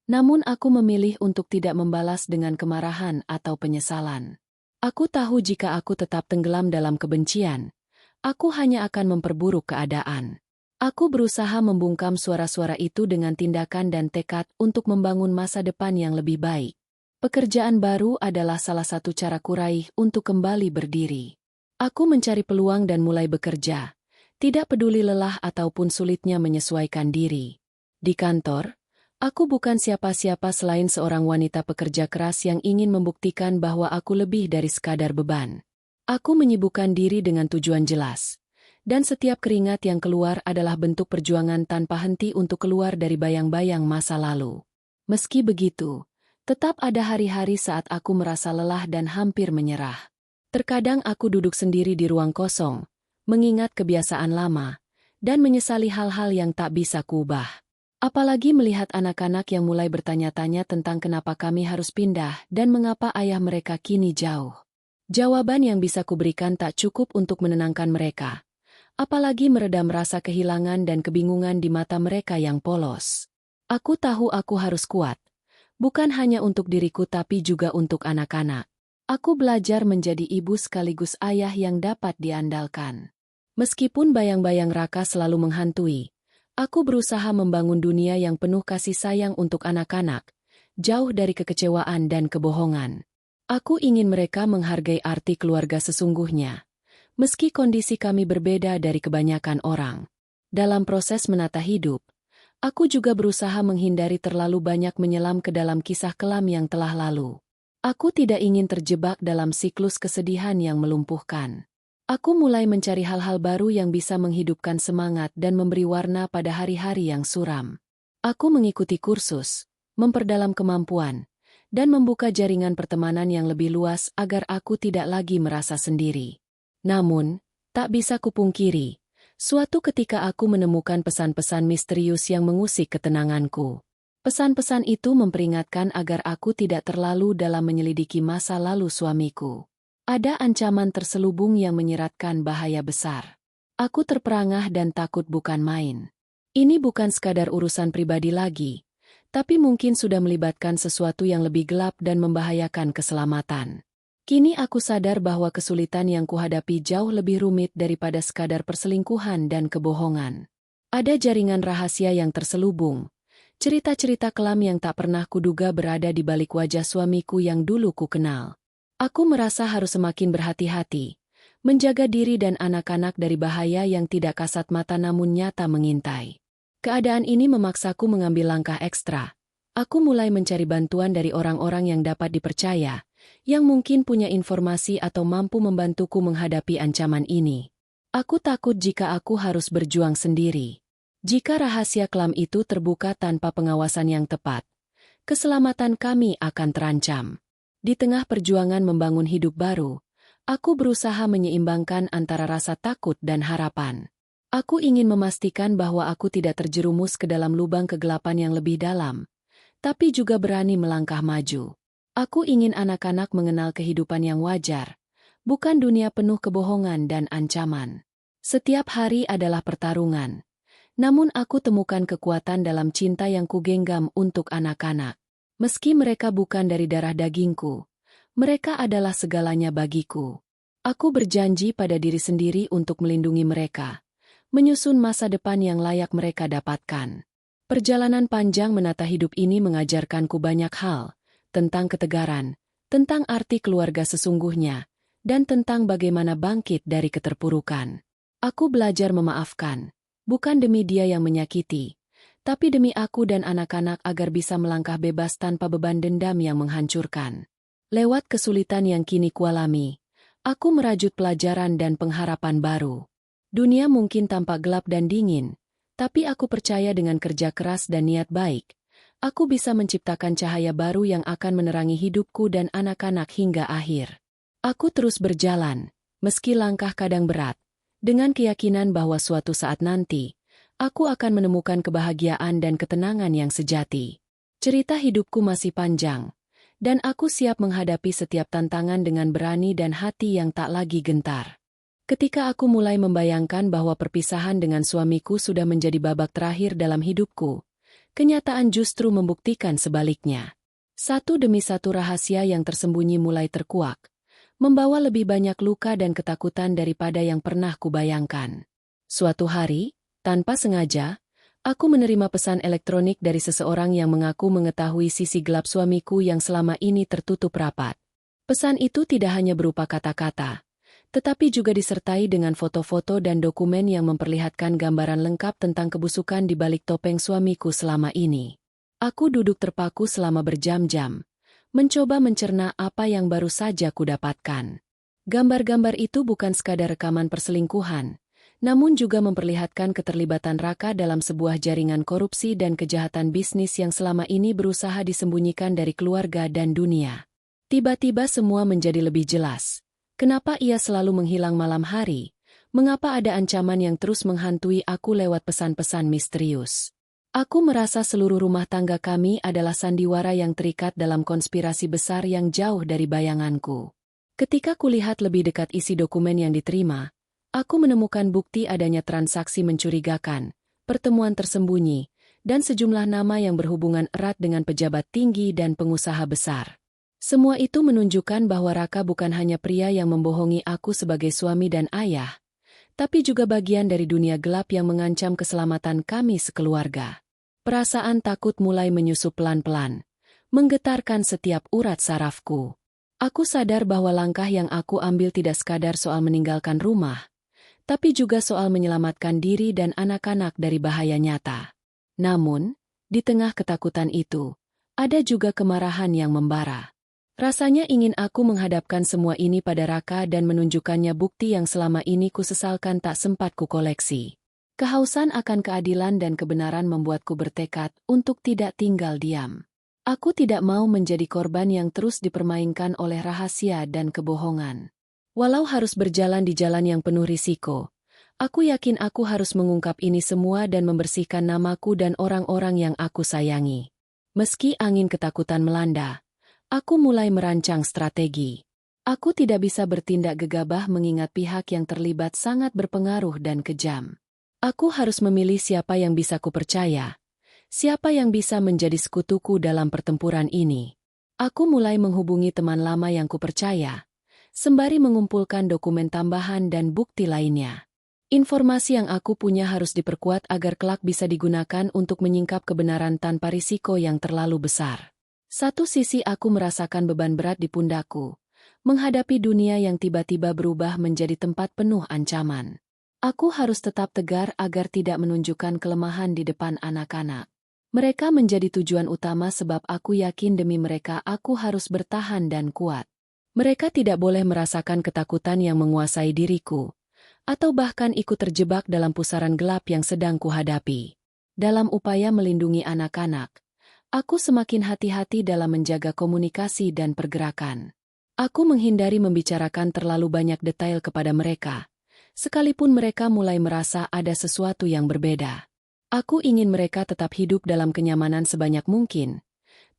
Speaker 1: Namun aku memilih untuk tidak membalas dengan kemarahan atau penyesalan. Aku tahu jika aku tetap tenggelam dalam kebencian, aku hanya akan memperburuk keadaan. Aku berusaha membungkam suara-suara itu dengan tindakan dan tekad untuk membangun masa depan yang lebih baik. Pekerjaan baru adalah salah satu cara kuraih untuk kembali berdiri. Aku mencari peluang dan mulai bekerja, tidak peduli lelah ataupun sulitnya menyesuaikan diri. Di kantor, aku bukan siapa-siapa selain seorang wanita pekerja keras yang ingin membuktikan bahwa aku lebih dari sekadar beban. Aku menyibukkan diri dengan tujuan jelas, dan setiap keringat yang keluar adalah bentuk perjuangan tanpa henti untuk keluar dari bayang-bayang masa lalu. Meski begitu, tetap ada hari-hari saat aku merasa lelah dan hampir menyerah. Terkadang aku duduk sendiri di ruang kosong, mengingat kebiasaan lama, dan menyesali hal-hal yang tak bisa kuubah. Apalagi melihat anak-anak yang mulai bertanya-tanya tentang kenapa kami harus pindah dan mengapa ayah mereka kini jauh. Jawaban yang bisa kuberikan tak cukup untuk menenangkan mereka, apalagi meredam rasa kehilangan dan kebingungan di mata mereka yang polos. Aku tahu aku harus kuat, bukan hanya untuk diriku tapi juga untuk anak-anak. Aku belajar menjadi ibu sekaligus ayah yang dapat diandalkan. Meskipun bayang-bayang Raka selalu menghantui, aku berusaha membangun dunia yang penuh kasih sayang untuk anak-anak, jauh dari kekecewaan dan kebohongan. Aku ingin mereka menghargai arti keluarga sesungguhnya, meski kondisi kami berbeda dari kebanyakan orang. Dalam proses menata hidup, aku juga berusaha menghindari terlalu banyak menyelam ke dalam kisah kelam yang telah lalu. Aku tidak ingin terjebak dalam siklus kesedihan yang melumpuhkan. Aku mulai mencari hal-hal baru yang bisa menghidupkan semangat dan memberi warna pada hari-hari yang suram. Aku mengikuti kursus, memperdalam kemampuan, dan membuka jaringan pertemanan yang lebih luas agar aku tidak lagi merasa sendiri. Namun, tak bisa kupungkiri, suatu ketika aku menemukan pesan-pesan misterius yang mengusik ketenanganku. Pesan-pesan itu memperingatkan agar aku tidak terlalu dalam menyelidiki masa lalu suamiku. Ada ancaman terselubung yang menyeratkan bahaya besar. Aku terperangah dan takut bukan main. Ini bukan sekadar urusan pribadi lagi, tapi mungkin sudah melibatkan sesuatu yang lebih gelap dan membahayakan keselamatan. Kini aku sadar bahwa kesulitan yang kuhadapi jauh lebih rumit daripada sekadar perselingkuhan dan kebohongan. Ada jaringan rahasia yang terselubung, cerita-cerita kelam yang tak pernah kuduga berada di balik wajah suamiku yang dulu ku kenal. Aku merasa harus semakin berhati-hati, menjaga diri dan anak-anak dari bahaya yang tidak kasat mata namun nyata mengintai. Keadaan ini memaksaku mengambil langkah ekstra. Aku mulai mencari bantuan dari orang-orang yang dapat dipercaya, yang mungkin punya informasi atau mampu membantuku menghadapi ancaman ini. Aku takut jika aku harus berjuang sendiri. Jika rahasia kelam itu terbuka tanpa pengawasan yang tepat, keselamatan kami akan terancam. Di tengah perjuangan membangun hidup baru, Aku berusaha menyeimbangkan antara rasa takut dan harapan. Aku ingin memastikan bahwa aku tidak terjerumus ke dalam lubang kegelapan yang lebih dalam, tapi juga berani melangkah maju. Aku ingin anak-anak mengenal kehidupan yang wajar, bukan dunia penuh kebohongan dan ancaman. Setiap hari adalah pertarungan. Namun aku temukan kekuatan dalam cinta yang kugenggam untuk anak-anak. Meski mereka bukan dari darah dagingku, mereka adalah segalanya bagiku. Aku berjanji pada diri sendiri untuk melindungi mereka, menyusun masa depan yang layak mereka dapatkan. Perjalanan panjang menata hidup ini mengajarkanku banyak hal, tentang ketegaran, tentang arti keluarga sesungguhnya, dan tentang bagaimana bangkit dari keterpurukan. Aku belajar memaafkan. Bukan demi dia yang menyakiti, tapi demi aku dan anak-anak agar bisa melangkah bebas tanpa beban dendam yang menghancurkan. Lewat kesulitan yang kini kualami, aku merajut pelajaran dan pengharapan baru. Dunia mungkin tampak gelap dan dingin, tapi aku percaya dengan kerja keras dan niat baik, aku bisa menciptakan cahaya baru yang akan menerangi hidupku dan anak-anak hingga akhir. Aku terus berjalan, meski langkah kadang berat, dengan keyakinan bahwa suatu saat nanti, aku akan menemukan kebahagiaan dan ketenangan yang sejati. Cerita hidupku masih panjang, dan aku siap menghadapi setiap tantangan dengan berani dan hati yang tak lagi gentar. Ketika aku mulai membayangkan bahwa perpisahan dengan suamiku sudah menjadi babak terakhir dalam hidupku, kenyataan justru membuktikan sebaliknya. Satu demi satu rahasia yang tersembunyi mulai terkuak, membawa lebih banyak luka dan ketakutan daripada yang pernah kubayangkan. Suatu hari, tanpa sengaja, aku menerima pesan elektronik dari seseorang yang mengaku mengetahui sisi gelap suamiku yang selama ini tertutup rapat. Pesan itu tidak hanya berupa kata-kata, tetapi juga disertai dengan foto-foto dan dokumen yang memperlihatkan gambaran lengkap tentang kebusukan di balik topeng suamiku selama ini. Aku duduk terpaku selama berjam-jam, mencoba mencerna apa yang baru saja kudapatkan. Gambar-gambar itu bukan sekadar rekaman perselingkuhan, namun juga memperlihatkan keterlibatan Raka dalam sebuah jaringan korupsi dan kejahatan bisnis yang selama ini berusaha disembunyikan dari keluarga dan dunia. Tiba-tiba semua menjadi lebih jelas. Kenapa ia selalu menghilang malam hari? Mengapa ada ancaman yang terus menghantui aku lewat pesan-pesan misterius? Aku merasa seluruh rumah tangga kami adalah sandiwara yang terikat dalam konspirasi besar yang jauh dari bayanganku. Ketika kulihat lebih dekat isi dokumen yang diterima, aku menemukan bukti adanya transaksi mencurigakan, pertemuan tersembunyi, dan sejumlah nama yang berhubungan erat dengan pejabat tinggi dan pengusaha besar. Semua itu menunjukkan bahwa Raka bukan hanya pria yang membohongi aku sebagai suami dan ayah, tapi juga bagian dari dunia gelap yang mengancam keselamatan kami sekeluarga. Perasaan takut mulai menyusup pelan-pelan, menggetarkan setiap urat sarafku. Aku sadar bahwa langkah yang aku ambil tidak sekadar soal meninggalkan rumah, tapi juga soal menyelamatkan diri dan anak-anak dari bahaya nyata. Namun, di tengah ketakutan itu, ada juga kemarahan yang membara. Rasanya ingin aku menghadapkan semua ini pada Raka dan menunjukkannya bukti yang selama ini kusesalkan tak sempat kukoleksi. Kehausan akan keadilan dan kebenaran membuatku bertekad untuk tidak tinggal diam. Aku tidak mau menjadi korban yang terus dipermainkan oleh rahasia dan kebohongan. Walau harus berjalan di jalan yang penuh risiko, aku yakin aku harus mengungkap ini semua dan membersihkan namaku dan orang-orang yang aku sayangi. Meski angin ketakutan melanda, aku mulai merancang strategi. Aku tidak bisa bertindak gegabah mengingat pihak yang terlibat sangat berpengaruh dan kejam. Aku harus memilih siapa yang bisa kupercaya, siapa yang bisa menjadi sekutuku dalam pertempuran ini. Aku mulai menghubungi teman lama yang kupercaya, sembari mengumpulkan dokumen tambahan dan bukti lainnya. Informasi yang aku punya harus diperkuat agar kelak bisa digunakan untuk menyingkap kebenaran tanpa risiko yang terlalu besar. Satu sisi aku merasakan beban berat di pundakku, menghadapi dunia yang tiba-tiba berubah menjadi tempat penuh ancaman. Aku harus tetap tegar agar tidak menunjukkan kelemahan di depan anak-anak. Mereka menjadi tujuan utama sebab aku yakin demi mereka aku harus bertahan dan kuat. Mereka tidak boleh merasakan ketakutan yang menguasai diriku, atau bahkan ikut terjebak dalam pusaran gelap yang sedang kuhadapi. Dalam upaya melindungi anak-anak, aku semakin hati-hati dalam menjaga komunikasi dan pergerakan. Aku menghindari membicarakan terlalu banyak detail kepada mereka, sekalipun mereka mulai merasa ada sesuatu yang berbeda. Aku ingin mereka tetap hidup dalam kenyamanan sebanyak mungkin,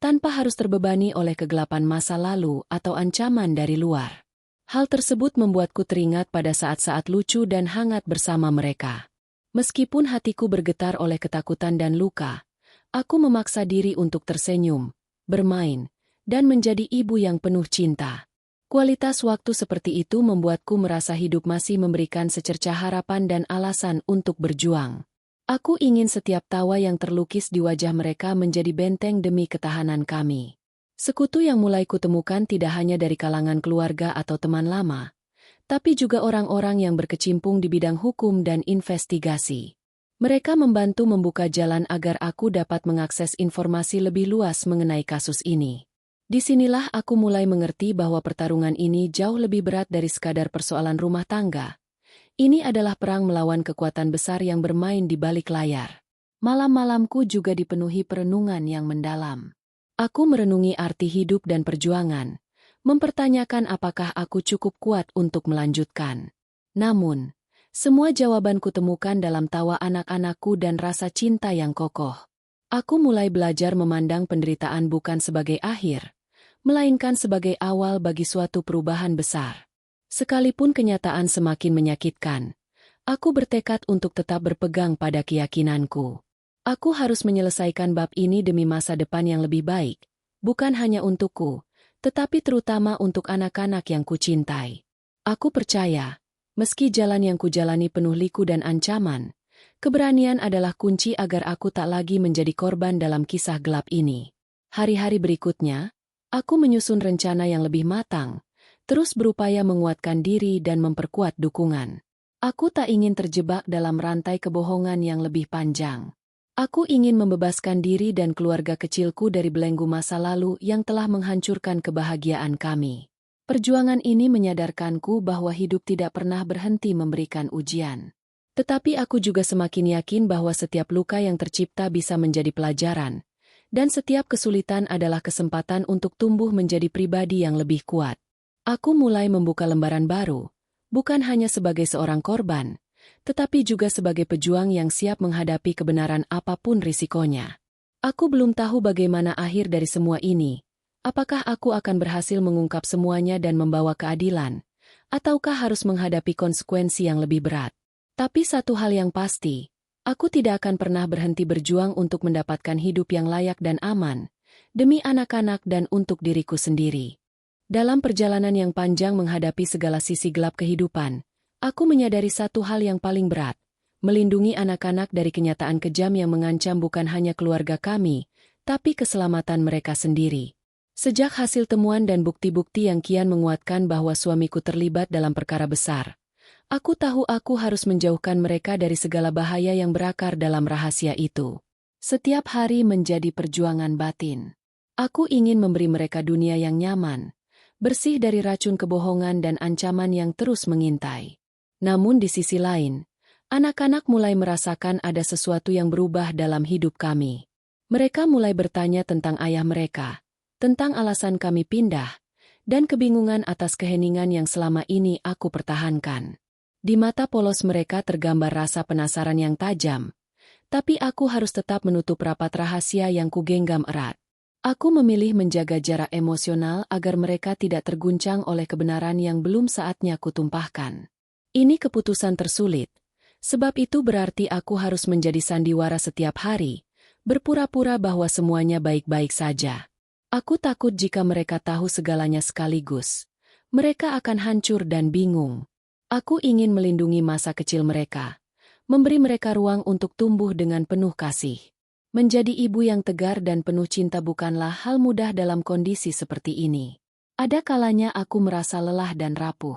Speaker 1: tanpa harus terbebani oleh kegelapan masa lalu atau ancaman dari luar. Hal tersebut membuatku teringat pada saat-saat lucu dan hangat bersama mereka. Meskipun hatiku bergetar oleh ketakutan dan luka, aku memaksa diri untuk tersenyum, bermain, dan menjadi ibu yang penuh cinta. Kualitas waktu seperti itu membuatku merasa hidup masih memberikan secercah harapan dan alasan untuk berjuang. Aku ingin setiap tawa yang terlukis di wajah mereka menjadi benteng demi ketahanan kami. Sekutu yang mulai kutemukan tidak hanya dari kalangan keluarga atau teman lama, tapi juga orang-orang yang berkecimpung di bidang hukum dan investigasi. Mereka membantu membuka jalan agar aku dapat mengakses informasi lebih luas mengenai kasus ini. Disinilah aku mulai mengerti bahwa pertarungan ini jauh lebih berat dari sekadar persoalan rumah tangga. Ini adalah perang melawan kekuatan besar yang bermain di balik layar. Malam-malamku juga dipenuhi perenungan yang mendalam. Aku merenungi arti hidup dan perjuangan, mempertanyakan apakah aku cukup kuat untuk melanjutkan. Namun, semua jawaban kutemukan dalam tawa anak-anakku dan rasa cinta yang kokoh. Aku mulai belajar memandang penderitaan bukan sebagai akhir, melainkan sebagai awal bagi suatu perubahan besar. Sekalipun kenyataan semakin menyakitkan, aku bertekad untuk tetap berpegang pada keyakinanku. Aku harus menyelesaikan bab ini demi masa depan yang lebih baik, bukan hanya untukku, tetapi terutama untuk anak-anak yang kucintai. Aku percaya, meski jalan yang kujalani penuh liku dan ancaman, keberanian adalah kunci agar aku tak lagi menjadi korban dalam kisah gelap ini. Hari-hari berikutnya, aku menyusun rencana yang lebih matang, terus berupaya menguatkan diri dan memperkuat dukungan. Aku tak ingin terjebak dalam rantai kebohongan yang lebih panjang. Aku ingin membebaskan diri dan keluarga kecilku dari belenggu masa lalu yang telah menghancurkan kebahagiaan kami. Perjuangan ini menyadarkanku bahwa hidup tidak pernah berhenti memberikan ujian. Tetapi aku juga semakin yakin bahwa setiap luka yang tercipta bisa menjadi pelajaran, dan setiap kesulitan adalah kesempatan untuk tumbuh menjadi pribadi yang lebih kuat. Aku mulai membuka lembaran baru, bukan hanya sebagai seorang korban, tetapi juga sebagai pejuang yang siap menghadapi kebenaran apapun risikonya. Aku belum tahu bagaimana akhir dari semua ini, apakah aku akan berhasil mengungkap semuanya dan membawa keadilan, ataukah harus menghadapi konsekuensi yang lebih berat. Tapi satu hal yang pasti, aku tidak akan pernah berhenti berjuang untuk mendapatkan hidup yang layak dan aman, demi anak-anak dan untuk diriku sendiri. Dalam perjalanan yang panjang menghadapi segala sisi gelap kehidupan, aku menyadari satu hal yang paling berat, melindungi anak-anak dari kenyataan kejam yang mengancam bukan hanya keluarga kami, tapi keselamatan mereka sendiri. Sejak hasil temuan dan bukti-bukti yang kian menguatkan bahwa suamiku terlibat dalam perkara besar, aku tahu aku harus menjauhkan mereka dari segala bahaya yang berakar dalam rahasia itu. Setiap hari menjadi perjuangan batin. Aku ingin memberi mereka dunia yang nyaman, bersih dari racun kebohongan dan ancaman yang terus mengintai. Namun di sisi lain, anak-anak mulai merasakan ada sesuatu yang berubah dalam hidup kami. Mereka mulai bertanya tentang ayah mereka, tentang alasan kami pindah, dan kebingungan atas keheningan yang selama ini aku pertahankan. Di mata polos mereka tergambar rasa penasaran yang tajam, tapi aku harus tetap menutup rapat rahasia yang kugenggam erat. Aku memilih menjaga jarak emosional agar mereka tidak terguncang oleh kebenaran yang belum saatnya kutumpahkan. Ini keputusan tersulit, sebab itu berarti aku harus menjadi sandiwara setiap hari, berpura-pura bahwa semuanya baik-baik saja. Aku takut jika mereka tahu segalanya sekaligus, mereka akan hancur dan bingung. Aku ingin melindungi masa kecil mereka, memberi mereka ruang untuk tumbuh dengan penuh kasih. Menjadi ibu yang tegar dan penuh cinta bukanlah hal mudah dalam kondisi seperti ini. Ada kalanya aku merasa lelah dan rapuh.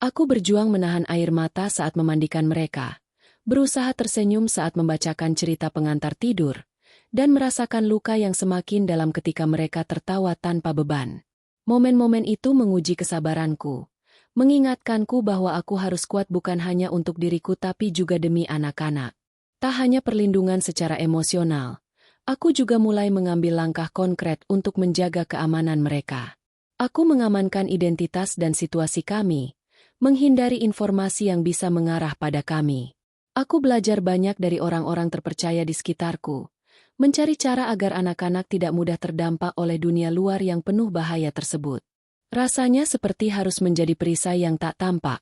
Speaker 1: Aku berjuang menahan air mata saat memandikan mereka, berusaha tersenyum saat membacakan cerita pengantar tidur, dan merasakan luka yang semakin dalam ketika mereka tertawa tanpa beban. Momen-momen itu menguji kesabaranku, mengingatkanku bahwa aku harus kuat bukan hanya untuk diriku tapi juga demi anak-anak. Tak hanya perlindungan secara emosional, aku juga mulai mengambil langkah konkret untuk menjaga keamanan mereka. Aku mengamankan identitas dan situasi kami, menghindari informasi yang bisa mengarah pada kami. Aku belajar banyak dari orang-orang terpercaya di sekitarku, mencari cara agar anak-anak tidak mudah terdampak oleh dunia luar yang penuh bahaya tersebut. Rasanya seperti harus menjadi perisai yang tak tampak,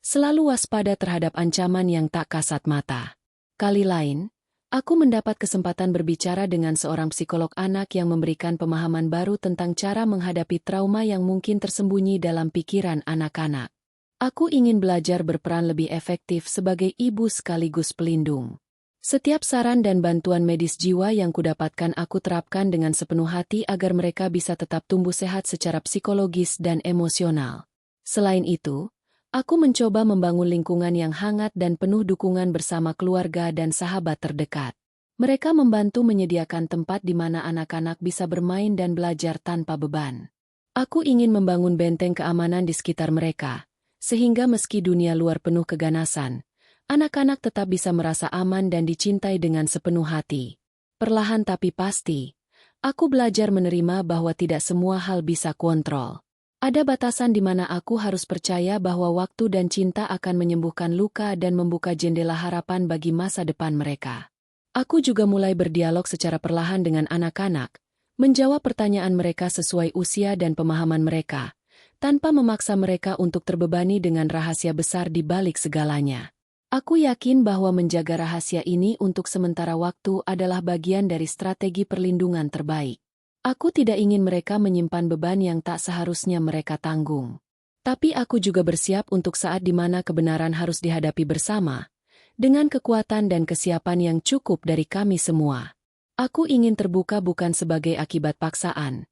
Speaker 1: selalu waspada terhadap ancaman yang tak kasat mata. Kali lain, aku mendapat kesempatan berbicara dengan seorang psikolog anak yang memberikan pemahaman baru tentang cara menghadapi trauma yang mungkin tersembunyi dalam pikiran anak-anak. Aku ingin belajar berperan lebih efektif sebagai ibu sekaligus pelindung. Setiap saran dan bantuan medis jiwa yang kudapatkan aku terapkan dengan sepenuh hati agar mereka bisa tetap tumbuh sehat secara psikologis dan emosional. Selain itu, aku mencoba membangun lingkungan yang hangat dan penuh dukungan bersama keluarga dan sahabat terdekat. Mereka membantu menyediakan tempat di mana anak-anak bisa bermain dan belajar tanpa beban. Aku ingin membangun benteng keamanan di sekitar mereka, sehingga meski dunia luar penuh keganasan, anak-anak tetap bisa merasa aman dan dicintai dengan sepenuh hati. Perlahan tapi pasti, aku belajar menerima bahwa tidak semua hal bisa kontrol. Ada batasan di mana aku harus percaya bahwa waktu dan cinta akan menyembuhkan luka dan membuka jendela harapan bagi masa depan mereka. Aku juga mulai berdialog secara perlahan dengan anak-anak, menjawab pertanyaan mereka sesuai usia dan pemahaman mereka, tanpa memaksa mereka untuk terbebani dengan rahasia besar di balik segalanya. Aku yakin bahwa menjaga rahasia ini untuk sementara waktu adalah bagian dari strategi perlindungan terbaik. Aku tidak ingin mereka menyimpan beban yang tak seharusnya mereka tanggung. Tapi aku juga bersiap untuk saat di mana kebenaran harus dihadapi bersama, dengan kekuatan dan kesiapan yang cukup dari kami semua. Aku ingin terbuka bukan sebagai akibat paksaan,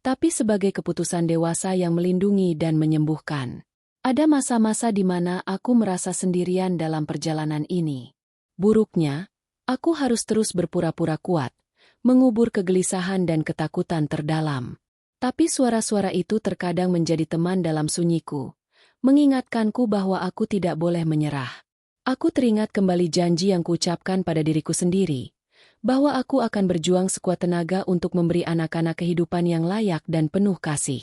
Speaker 1: tapi sebagai keputusan dewasa yang melindungi dan menyembuhkan. Ada masa-masa di mana aku merasa sendirian dalam perjalanan ini. Buruknya, aku harus terus berpura-pura kuat, mengubur kegelisahan dan ketakutan terdalam. Tapi suara-suara itu terkadang menjadi teman dalam sunyiku, mengingatkanku bahwa aku tidak boleh menyerah. Aku teringat kembali janji yang kuucapkan pada diriku sendiri, bahwa aku akan berjuang sekuat tenaga untuk memberi anak-anak kehidupan yang layak dan penuh kasih.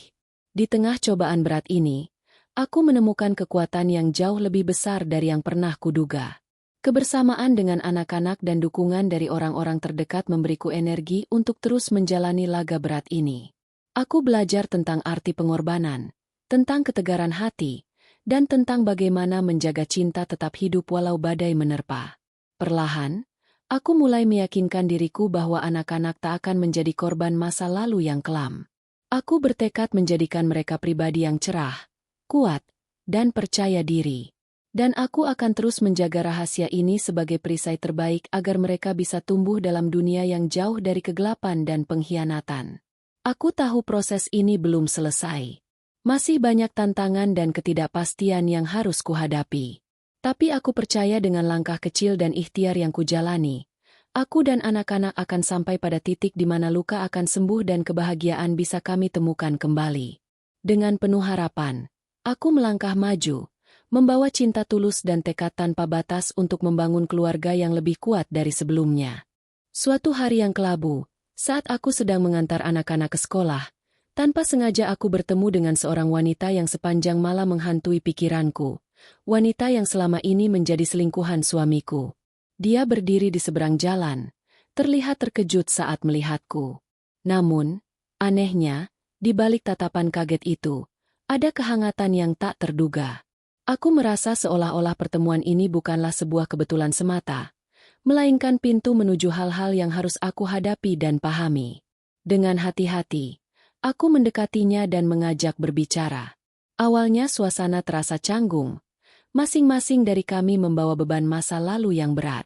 Speaker 1: Di tengah cobaan berat ini, aku menemukan kekuatan yang jauh lebih besar dari yang pernah kuduga. Kebersamaan dengan anak-anak dan dukungan dari orang-orang terdekat memberiku energi untuk terus menjalani laga berat ini. Aku belajar tentang arti pengorbanan, tentang ketegaran hati, dan tentang bagaimana menjaga cinta tetap hidup walau badai menerpa. Perlahan, aku mulai meyakinkan diriku bahwa anak-anak tak akan menjadi korban masa lalu yang kelam. Aku bertekad menjadikan mereka pribadi yang cerah, kuat, dan percaya diri. Dan aku akan terus menjaga rahasia ini sebagai perisai terbaik agar mereka bisa tumbuh dalam dunia yang jauh dari kegelapan dan pengkhianatan. Aku tahu proses ini belum selesai. Masih banyak tantangan dan ketidakpastian yang harus kuhadapi. Tapi aku percaya dengan langkah kecil dan ikhtiar yang kujalani, aku dan anak-anak akan sampai pada titik di mana luka akan sembuh dan kebahagiaan bisa kami temukan kembali. Dengan penuh harapan, aku melangkah maju, membawa cinta tulus dan tekad tanpa batas untuk membangun keluarga yang lebih kuat dari sebelumnya. Suatu hari yang kelabu, saat aku sedang mengantar anak-anak ke sekolah, tanpa sengaja aku bertemu dengan seorang wanita yang sepanjang malam menghantui pikiranku, wanita yang selama ini menjadi selingkuhan suamiku. Dia berdiri di seberang jalan, terlihat terkejut saat melihatku. Namun, anehnya, di balik tatapan kaget itu, ada kehangatan yang tak terduga. Aku merasa seolah-olah pertemuan ini bukanlah sebuah kebetulan semata, melainkan pintu menuju hal-hal yang harus aku hadapi dan pahami. Dengan hati-hati, aku mendekatinya dan mengajak berbicara. Awalnya suasana terasa canggung, masing-masing dari kami membawa beban masa lalu yang berat.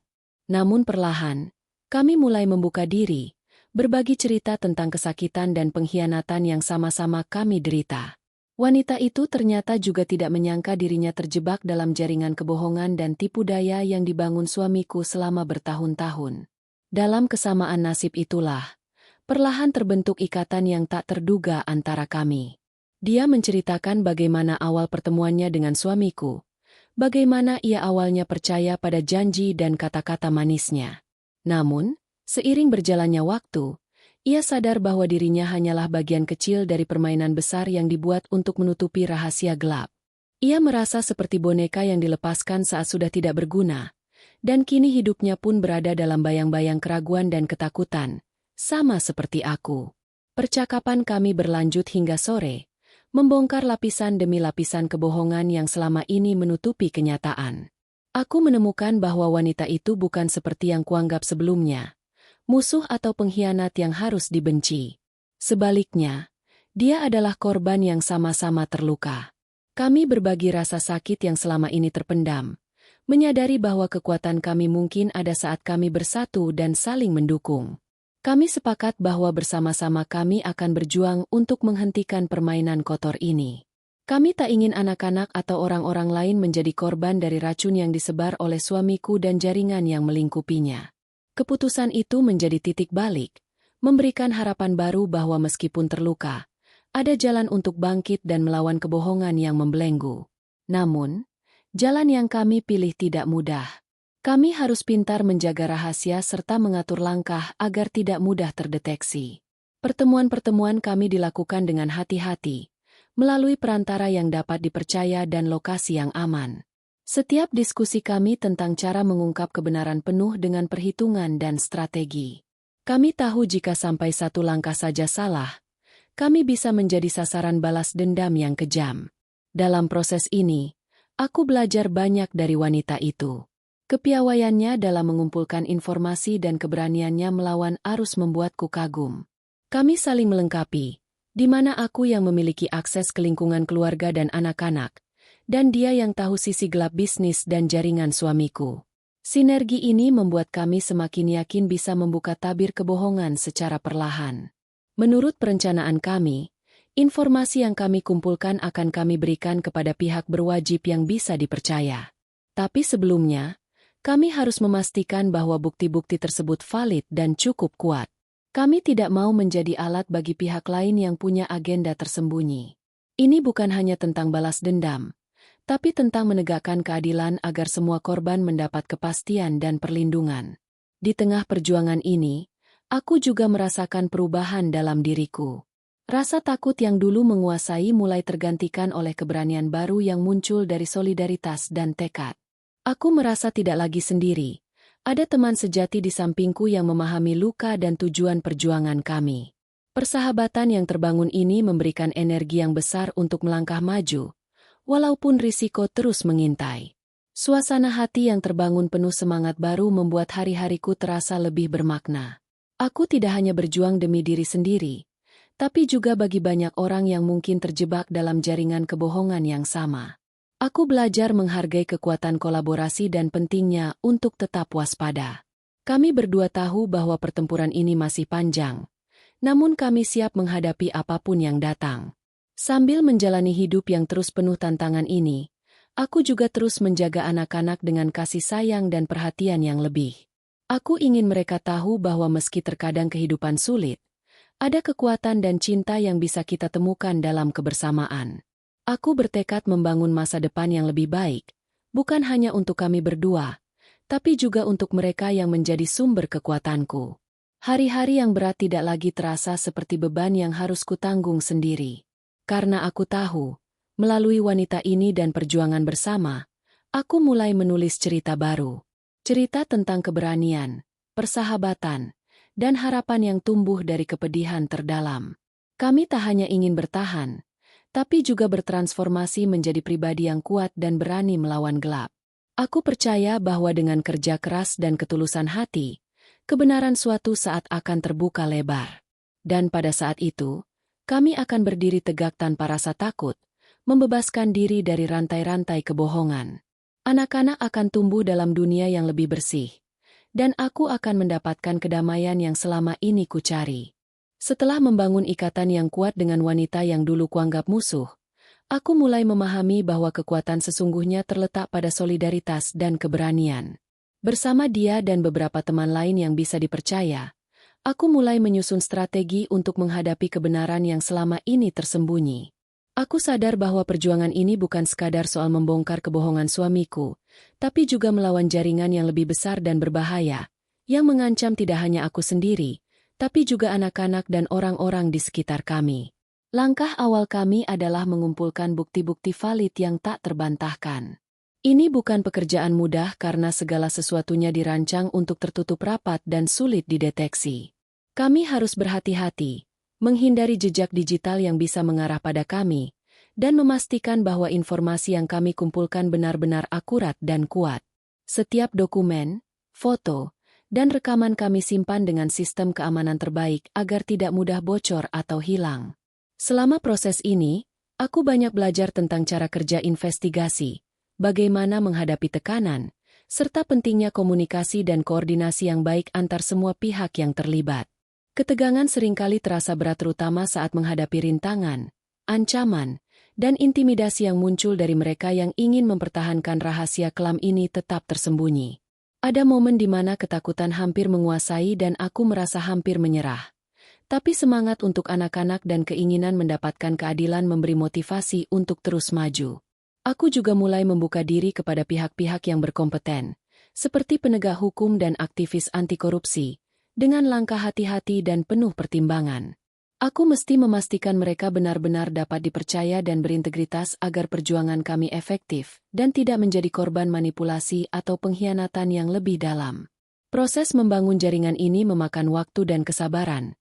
Speaker 1: Namun perlahan, kami mulai membuka diri, berbagi cerita tentang kesakitan dan pengkhianatan yang sama-sama kami derita. Wanita itu ternyata juga tidak menyangka dirinya terjebak dalam jaringan kebohongan dan tipu daya yang dibangun suamiku selama bertahun-tahun. Dalam kesamaan nasib itulah, perlahan terbentuk ikatan yang tak terduga antara kami. Dia menceritakan bagaimana awal pertemuannya dengan suamiku, bagaimana ia awalnya percaya pada janji dan kata-kata manisnya. Namun, seiring berjalannya waktu, Ia sadar bahwa dirinya hanyalah bagian kecil dari permainan besar yang dibuat untuk menutupi rahasia gelap. Ia merasa seperti boneka yang dilepaskan saat sudah tidak berguna, dan kini hidupnya pun berada dalam bayang-bayang keraguan dan ketakutan, sama seperti aku. Percakapan kami berlanjut hingga sore, membongkar lapisan demi lapisan kebohongan yang selama ini menutupi kenyataan. Aku menemukan bahwa wanita itu bukan seperti yang kuanggap sebelumnya, musuh atau pengkhianat yang harus dibenci. Sebaliknya, dia adalah korban yang sama-sama terluka. Kami berbagi rasa sakit yang selama ini terpendam, menyadari bahwa kekuatan kami mungkin ada saat kami bersatu dan saling mendukung. Kami sepakat bahwa bersama-sama kami akan berjuang untuk menghentikan permainan kotor ini. Kami tak ingin anak-anak atau orang-orang lain menjadi korban dari racun yang disebar oleh suamiku dan jaringan yang melingkupinya. Keputusan itu menjadi titik balik, memberikan harapan baru bahwa meskipun terluka, ada jalan untuk bangkit dan melawan kebohongan yang membelenggu. Namun, jalan yang kami pilih tidak mudah. Kami harus pintar menjaga rahasia serta mengatur langkah agar tidak mudah terdeteksi. Pertemuan-pertemuan kami dilakukan dengan hati-hati, melalui perantara yang dapat dipercaya dan lokasi yang aman. Setiap diskusi kami tentang cara mengungkap kebenaran penuh dengan perhitungan dan strategi. Kami tahu jika sampai satu langkah saja salah, kami bisa menjadi sasaran balas dendam yang kejam. Dalam proses ini, aku belajar banyak dari wanita itu. Kepiawaiannya dalam mengumpulkan informasi dan keberaniannya melawan arus membuatku kagum. Kami saling melengkapi, di mana aku yang memiliki akses ke lingkungan keluarga dan anak-anak, dan dia yang tahu sisi gelap bisnis dan jaringan suamiku. Sinergi ini membuat kami semakin yakin bisa membuka tabir kebohongan secara perlahan. Menurut perencanaan kami, informasi yang kami kumpulkan akan kami berikan kepada pihak berwajib yang bisa dipercaya. Tapi sebelumnya, kami harus memastikan bahwa bukti-bukti tersebut valid dan cukup kuat. Kami tidak mau menjadi alat bagi pihak lain yang punya agenda tersembunyi. Ini bukan hanya tentang balas dendam, tapi tentang menegakkan keadilan agar semua korban mendapat kepastian dan perlindungan. Di tengah perjuangan ini, aku juga merasakan perubahan dalam diriku. Rasa takut yang dulu menguasai mulai tergantikan oleh keberanian baru yang muncul dari solidaritas dan tekad. Aku merasa tidak lagi sendiri. Ada teman sejati di sampingku yang memahami luka dan tujuan perjuangan kami. Persahabatan yang terbangun ini memberikan energi yang besar untuk melangkah maju, walaupun risiko terus mengintai. Suasana hati yang terbangun penuh semangat baru membuat hari-hariku terasa lebih bermakna. Aku tidak hanya berjuang demi diri sendiri, tapi juga bagi banyak orang yang mungkin terjebak dalam jaringan kebohongan yang sama. Aku belajar menghargai kekuatan kolaborasi dan pentingnya untuk tetap waspada. Kami berdua tahu bahwa pertempuran ini masih panjang, namun kami siap menghadapi apapun yang datang. Sambil menjalani hidup yang terus penuh tantangan ini, aku juga terus menjaga anak-anak dengan kasih sayang dan perhatian yang lebih. Aku ingin mereka tahu bahwa meski terkadang kehidupan sulit, ada kekuatan dan cinta yang bisa kita temukan dalam kebersamaan. Aku bertekad membangun masa depan yang lebih baik, bukan hanya untuk kami berdua, tapi juga untuk mereka yang menjadi sumber kekuatanku. Hari-hari yang berat tidak lagi terasa seperti beban yang harus kutanggung sendiri. Karena aku tahu, melalui wanita ini dan perjuangan bersama, aku mulai menulis cerita baru. Cerita tentang keberanian, persahabatan, dan harapan yang tumbuh dari kepedihan terdalam. Kami tak hanya ingin bertahan, tapi juga bertransformasi menjadi pribadi yang kuat dan berani melawan gelap. Aku percaya bahwa dengan kerja keras dan ketulusan hati, kebenaran suatu saat akan terbuka lebar. Dan pada saat itu, kami akan berdiri tegak tanpa rasa takut, membebaskan diri dari rantai-rantai kebohongan. Anak-anak akan tumbuh dalam dunia yang lebih bersih, dan aku akan mendapatkan kedamaian yang selama ini kucari. Setelah membangun ikatan yang kuat dengan wanita yang dulu kuanggap musuh, aku mulai memahami bahwa kekuatan sesungguhnya terletak pada solidaritas dan keberanian. Bersama dia dan beberapa teman lain yang bisa dipercaya, aku mulai menyusun strategi untuk menghadapi kebenaran yang selama ini tersembunyi. Aku sadar bahwa perjuangan ini bukan sekadar soal membongkar kebohongan suamiku, tapi juga melawan jaringan yang lebih besar dan berbahaya, yang mengancam tidak hanya aku sendiri, tapi juga anak-anak dan orang-orang di sekitar kami. Langkah awal kami adalah mengumpulkan bukti-bukti valid yang tak terbantahkan. Ini bukan pekerjaan mudah karena segala sesuatunya dirancang untuk tertutup rapat dan sulit dideteksi. Kami harus berhati-hati, menghindari jejak digital yang bisa mengarah pada kami, dan memastikan bahwa informasi yang kami kumpulkan benar-benar akurat dan kuat. Setiap dokumen, foto, dan rekaman kami simpan dengan sistem keamanan terbaik agar tidak mudah bocor atau hilang. Selama proses ini, aku banyak belajar tentang cara kerja investigasi, bagaimana menghadapi tekanan, serta pentingnya komunikasi dan koordinasi yang baik antar semua pihak yang terlibat. Ketegangan seringkali terasa berat terutama saat menghadapi rintangan, ancaman, dan intimidasi yang muncul dari mereka yang ingin mempertahankan rahasia kelam ini tetap tersembunyi. Ada momen di mana ketakutan hampir menguasai dan aku merasa hampir menyerah. Tapi semangat untuk anak-anak dan keinginan mendapatkan keadilan memberi motivasi untuk terus maju. Aku juga mulai membuka diri kepada pihak-pihak yang berkompeten, seperti penegak hukum dan aktivis anti korupsi, dengan langkah hati-hati dan penuh pertimbangan. Aku mesti memastikan mereka benar-benar dapat dipercaya dan berintegritas agar perjuangan kami efektif dan tidak menjadi korban manipulasi atau pengkhianatan yang lebih dalam. Proses membangun jaringan ini memakan waktu dan kesabaran,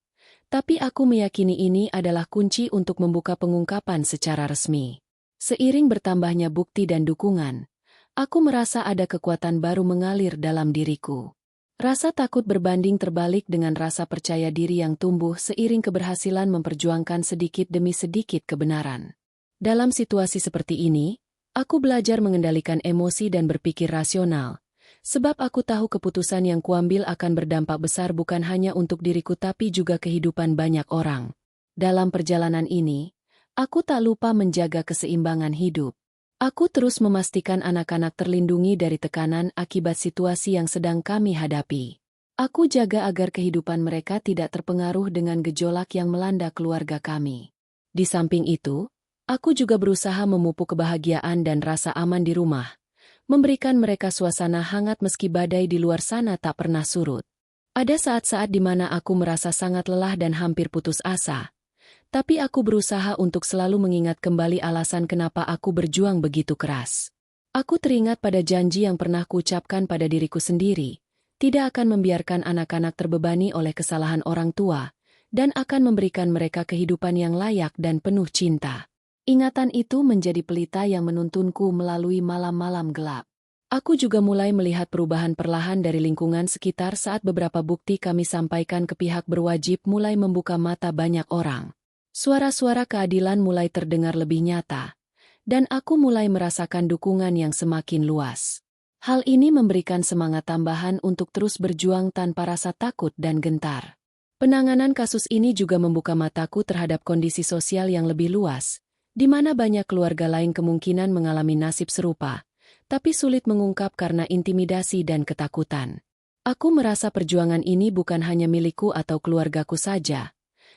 Speaker 1: tapi aku meyakini ini adalah kunci untuk membuka pengungkapan secara resmi. Seiring bertambahnya bukti dan dukungan, aku merasa ada kekuatan baru mengalir dalam diriku. Rasa takut berbanding terbalik dengan rasa percaya diri yang tumbuh seiring keberhasilan memperjuangkan sedikit demi sedikit kebenaran. Dalam situasi seperti ini, aku belajar mengendalikan emosi dan berpikir rasional, sebab aku tahu keputusan yang kuambil akan berdampak besar bukan hanya untuk diriku tapi juga kehidupan banyak orang. Dalam perjalanan ini, aku tak lupa menjaga keseimbangan hidup. Aku terus memastikan anak-anak terlindungi dari tekanan akibat situasi yang sedang kami hadapi. Aku jaga agar kehidupan mereka tidak terpengaruh dengan gejolak yang melanda keluarga kami. Di samping itu, aku juga berusaha memupuk kebahagiaan dan rasa aman di rumah, memberikan mereka suasana hangat meski badai di luar sana tak pernah surut. Ada saat-saat di mana aku merasa sangat lelah dan hampir putus asa. Tapi aku berusaha untuk selalu mengingat kembali alasan kenapa aku berjuang begitu keras. Aku teringat pada janji yang pernah kuucapkan pada diriku sendiri, tidak akan membiarkan anak-anak terbebani oleh kesalahan orang tua, dan akan memberikan mereka kehidupan yang layak dan penuh cinta. Ingatan itu menjadi pelita yang menuntunku melalui malam-malam gelap. Aku juga mulai melihat perubahan perlahan dari lingkungan sekitar saat beberapa bukti kami sampaikan ke pihak berwajib mulai membuka mata banyak orang. Suara-suara keadilan mulai terdengar lebih nyata, dan aku mulai merasakan dukungan yang semakin luas. Hal ini memberikan semangat tambahan untuk terus berjuang tanpa rasa takut dan gentar. Penanganan kasus ini juga membuka mataku terhadap kondisi sosial yang lebih luas, di mana banyak keluarga lain kemungkinan mengalami nasib serupa, tapi sulit mengungkap karena intimidasi dan ketakutan. Aku merasa perjuangan ini bukan hanya milikku atau keluargaku saja,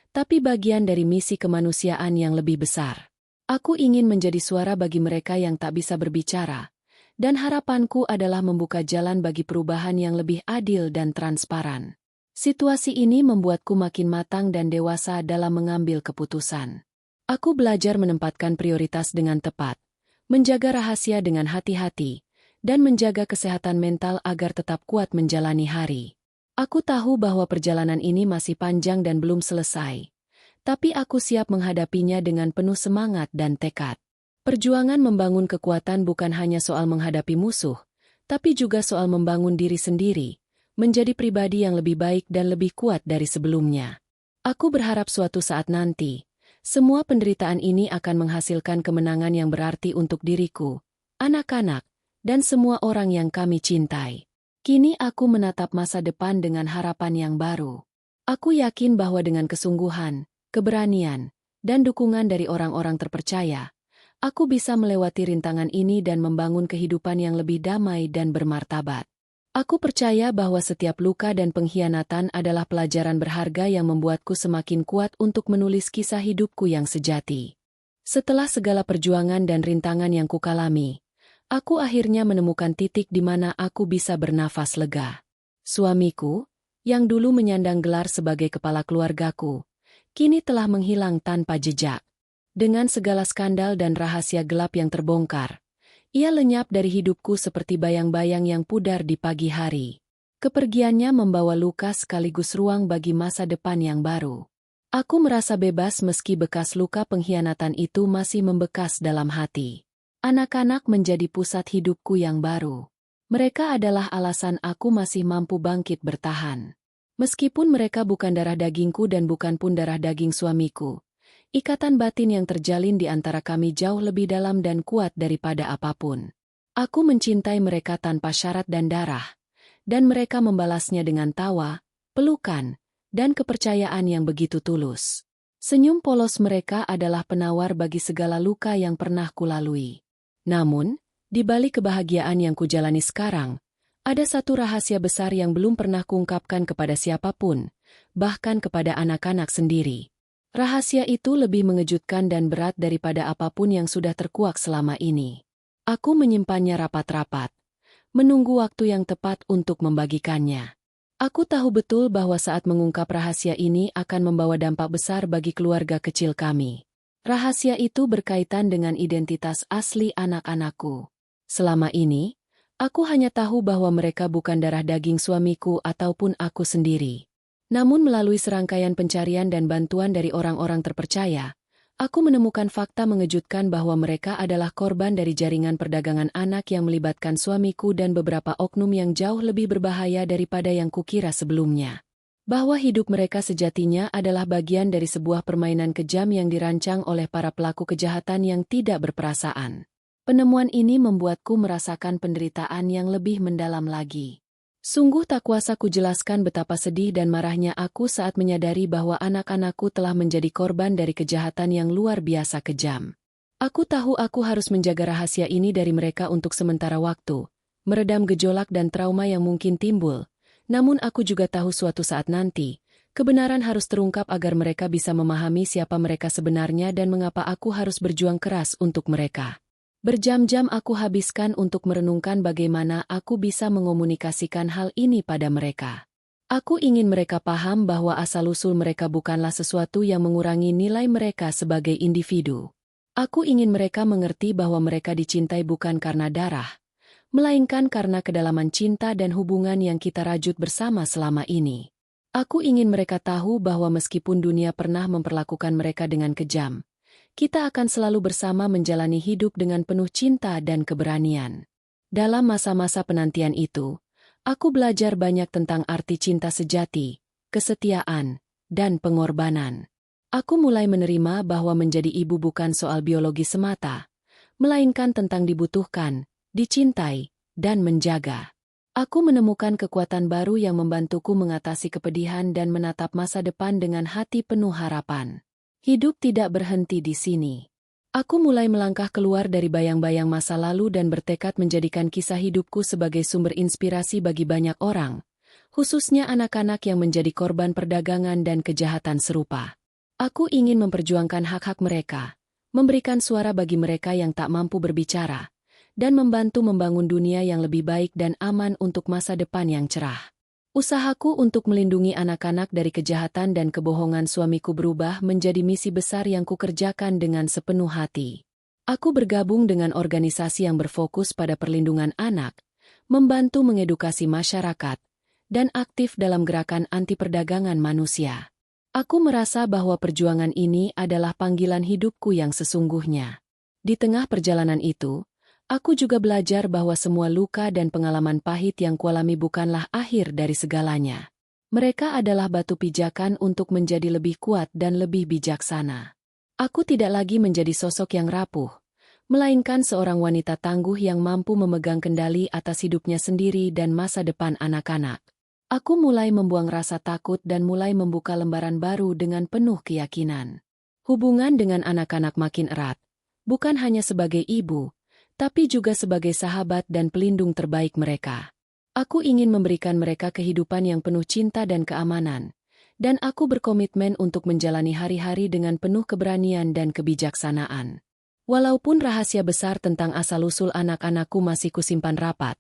Speaker 1: tapi bagian dari misi kemanusiaan yang lebih besar. Aku ingin menjadi suara bagi mereka yang tak bisa berbicara, dan harapanku adalah membuka jalan bagi perubahan yang lebih adil dan transparan. Situasi ini membuatku makin matang dan dewasa dalam mengambil keputusan. Aku belajar menempatkan prioritas dengan tepat, menjaga rahasia dengan hati-hati, dan menjaga kesehatan mental agar tetap kuat menjalani hari. Aku tahu bahwa perjalanan ini masih panjang dan belum selesai, tapi aku siap menghadapinya dengan penuh semangat dan tekad. Perjuangan membangun kekuatan bukan hanya soal menghadapi musuh, tapi juga soal membangun diri sendiri, menjadi pribadi yang lebih baik dan lebih kuat dari sebelumnya. Aku berharap suatu saat nanti, semua penderitaan ini akan menghasilkan kemenangan yang berarti untuk diriku, anak-anak, dan semua orang yang kami cintai. Kini aku menatap masa depan dengan harapan yang baru. Aku yakin bahwa dengan kesungguhan, keberanian, dan dukungan dari orang-orang terpercaya, aku bisa melewati rintangan ini dan membangun kehidupan yang lebih damai dan bermartabat. Aku percaya bahwa setiap luka dan pengkhianatan adalah pelajaran berharga yang membuatku semakin kuat untuk menulis kisah hidupku yang sejati. Setelah segala perjuangan dan rintangan yang kukalami, aku akhirnya menemukan titik di mana aku bisa bernafas lega. Suamiku, yang dulu menyandang gelar sebagai kepala keluargaku, kini telah menghilang tanpa jejak. Dengan segala skandal dan rahasia gelap yang terbongkar, ia lenyap dari hidupku seperti bayang-bayang yang pudar di pagi hari. Kepergiannya membawa luka sekaligus ruang bagi masa depan yang baru. Aku merasa bebas meski bekas luka pengkhianatan itu masih membekas dalam hati. Anak-anak menjadi pusat hidupku yang baru. Mereka adalah alasan aku masih mampu bangkit bertahan. Meskipun mereka bukan darah dagingku dan bukan pun darah daging suamiku, ikatan batin yang terjalin di antara kami jauh lebih dalam dan kuat daripada apapun. Aku mencintai mereka tanpa syarat dan darah, dan mereka membalasnya dengan tawa, pelukan, dan kepercayaan yang begitu tulus. Senyum polos mereka adalah penawar bagi segala luka yang pernah kulalui. Namun, di balik kebahagiaan yang kujalani sekarang, ada satu rahasia besar yang belum pernah kuungkapkan kepada siapapun, bahkan kepada anak-anak sendiri. Rahasia itu lebih mengejutkan dan berat daripada apapun yang sudah terkuak selama ini. Aku menyimpannya rapat-rapat, menunggu waktu yang tepat untuk membagikannya. Aku tahu betul bahwa saat mengungkap rahasia ini akan membawa dampak besar bagi keluarga kecil kami. Rahasia itu berkaitan dengan identitas asli anak-anakku. Selama ini, aku hanya tahu bahwa mereka bukan darah daging suamiku ataupun aku sendiri. Namun melalui serangkaian pencarian dan bantuan dari orang-orang terpercaya, aku menemukan fakta mengejutkan bahwa mereka adalah korban dari jaringan perdagangan anak yang melibatkan suamiku dan beberapa oknum yang jauh lebih berbahaya daripada yang kukira sebelumnya. Bahwa hidup mereka sejatinya adalah bagian dari sebuah permainan kejam yang dirancang oleh para pelaku kejahatan yang tidak berperasaan. Penemuan ini membuatku merasakan penderitaan yang lebih mendalam lagi. Sungguh tak kuasa kujelaskan betapa sedih dan marahnya aku saat menyadari bahwa anak-anakku telah menjadi korban dari kejahatan yang luar biasa kejam. Aku tahu aku harus menjaga rahasia ini dari mereka untuk sementara waktu, meredam gejolak dan trauma yang mungkin timbul. Namun aku juga tahu suatu saat nanti, kebenaran harus terungkap agar mereka bisa memahami siapa mereka sebenarnya dan mengapa aku harus berjuang keras untuk mereka. Berjam-jam aku habiskan untuk merenungkan bagaimana aku bisa mengomunikasikan hal ini pada mereka. Aku ingin mereka paham bahwa asal-usul mereka bukanlah sesuatu yang mengurangi nilai mereka sebagai individu. Aku ingin mereka mengerti bahwa mereka dicintai bukan karena darah, melainkan karena kedalaman cinta dan hubungan yang kita rajut bersama selama ini. Aku ingin mereka tahu bahwa meskipun dunia pernah memperlakukan mereka dengan kejam, kita akan selalu bersama menjalani hidup dengan penuh cinta dan keberanian. Dalam masa-masa penantian itu, aku belajar banyak tentang arti cinta sejati, kesetiaan, dan pengorbanan. Aku mulai menerima bahwa menjadi ibu bukan soal biologi semata, melainkan tentang dibutuhkan, dicintai, dan menjaga. Aku menemukan kekuatan baru yang membantuku mengatasi kepedihan dan menatap masa depan dengan hati penuh harapan. Hidup tidak berhenti di sini. Aku mulai melangkah keluar dari bayang-bayang masa lalu dan bertekad menjadikan kisah hidupku sebagai sumber inspirasi bagi banyak orang, khususnya anak-anak yang menjadi korban perdagangan dan kejahatan serupa. Aku ingin memperjuangkan hak-hak mereka, memberikan suara bagi mereka yang tak mampu berbicara, dan membantu membangun dunia yang lebih baik dan aman untuk masa depan yang cerah. Usahaku untuk melindungi anak-anak dari kejahatan dan kebohongan suamiku berubah menjadi misi besar yang kukerjakan dengan sepenuh hati. Aku bergabung dengan organisasi yang berfokus pada perlindungan anak, membantu mengedukasi masyarakat, dan aktif dalam gerakan anti perdagangan manusia. Aku merasa bahwa perjuangan ini adalah panggilan hidupku yang sesungguhnya. Di tengah perjalanan itu, aku juga belajar bahwa semua luka dan pengalaman pahit yang kualami bukanlah akhir dari segalanya. Mereka adalah batu pijakan untuk menjadi lebih kuat dan lebih bijaksana. Aku tidak lagi menjadi sosok yang rapuh, melainkan seorang wanita tangguh yang mampu memegang kendali atas hidupnya sendiri dan masa depan anak-anak. Aku mulai membuang rasa takut dan mulai membuka lembaran baru dengan penuh keyakinan. Hubungan dengan anak-anak makin erat, bukan hanya sebagai ibu, tapi juga sebagai sahabat dan pelindung terbaik mereka. Aku ingin memberikan mereka kehidupan yang penuh cinta dan keamanan, dan aku berkomitmen untuk menjalani hari-hari dengan penuh keberanian dan kebijaksanaan. Walaupun rahasia besar tentang asal-usul anak-anakku masih kusimpan rapat,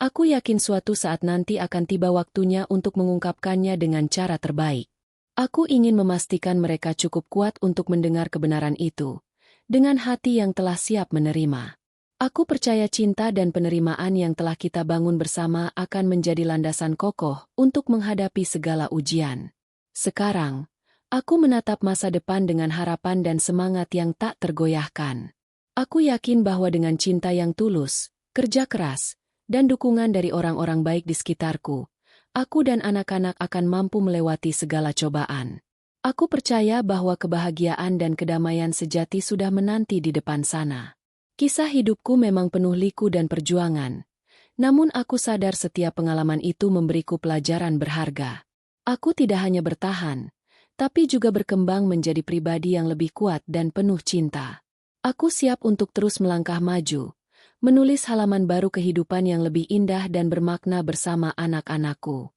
Speaker 1: Aku yakin suatu saat nanti akan tiba waktunya untuk mengungkapkannya dengan cara terbaik. Aku ingin memastikan mereka cukup kuat untuk mendengar kebenaran itu, dengan hati yang telah siap menerima. Aku percaya cinta dan penerimaan yang telah kita bangun bersama akan menjadi landasan kokoh untuk menghadapi segala ujian. Sekarang, aku menatap masa depan dengan harapan dan semangat yang tak tergoyahkan. Aku yakin bahwa dengan cinta yang tulus, kerja keras, dan dukungan dari orang-orang baik di sekitarku, aku dan anak-anak akan mampu melewati segala cobaan. Aku percaya bahwa kebahagiaan dan kedamaian sejati sudah menanti di depan sana. Kisah hidupku memang penuh liku dan perjuangan, namun aku sadar setiap pengalaman itu memberiku pelajaran berharga. Aku tidak hanya bertahan, tapi juga berkembang menjadi pribadi yang lebih kuat dan penuh cinta. Aku siap untuk terus melangkah maju, menulis halaman baru kehidupan yang lebih indah dan bermakna bersama anak-anakku.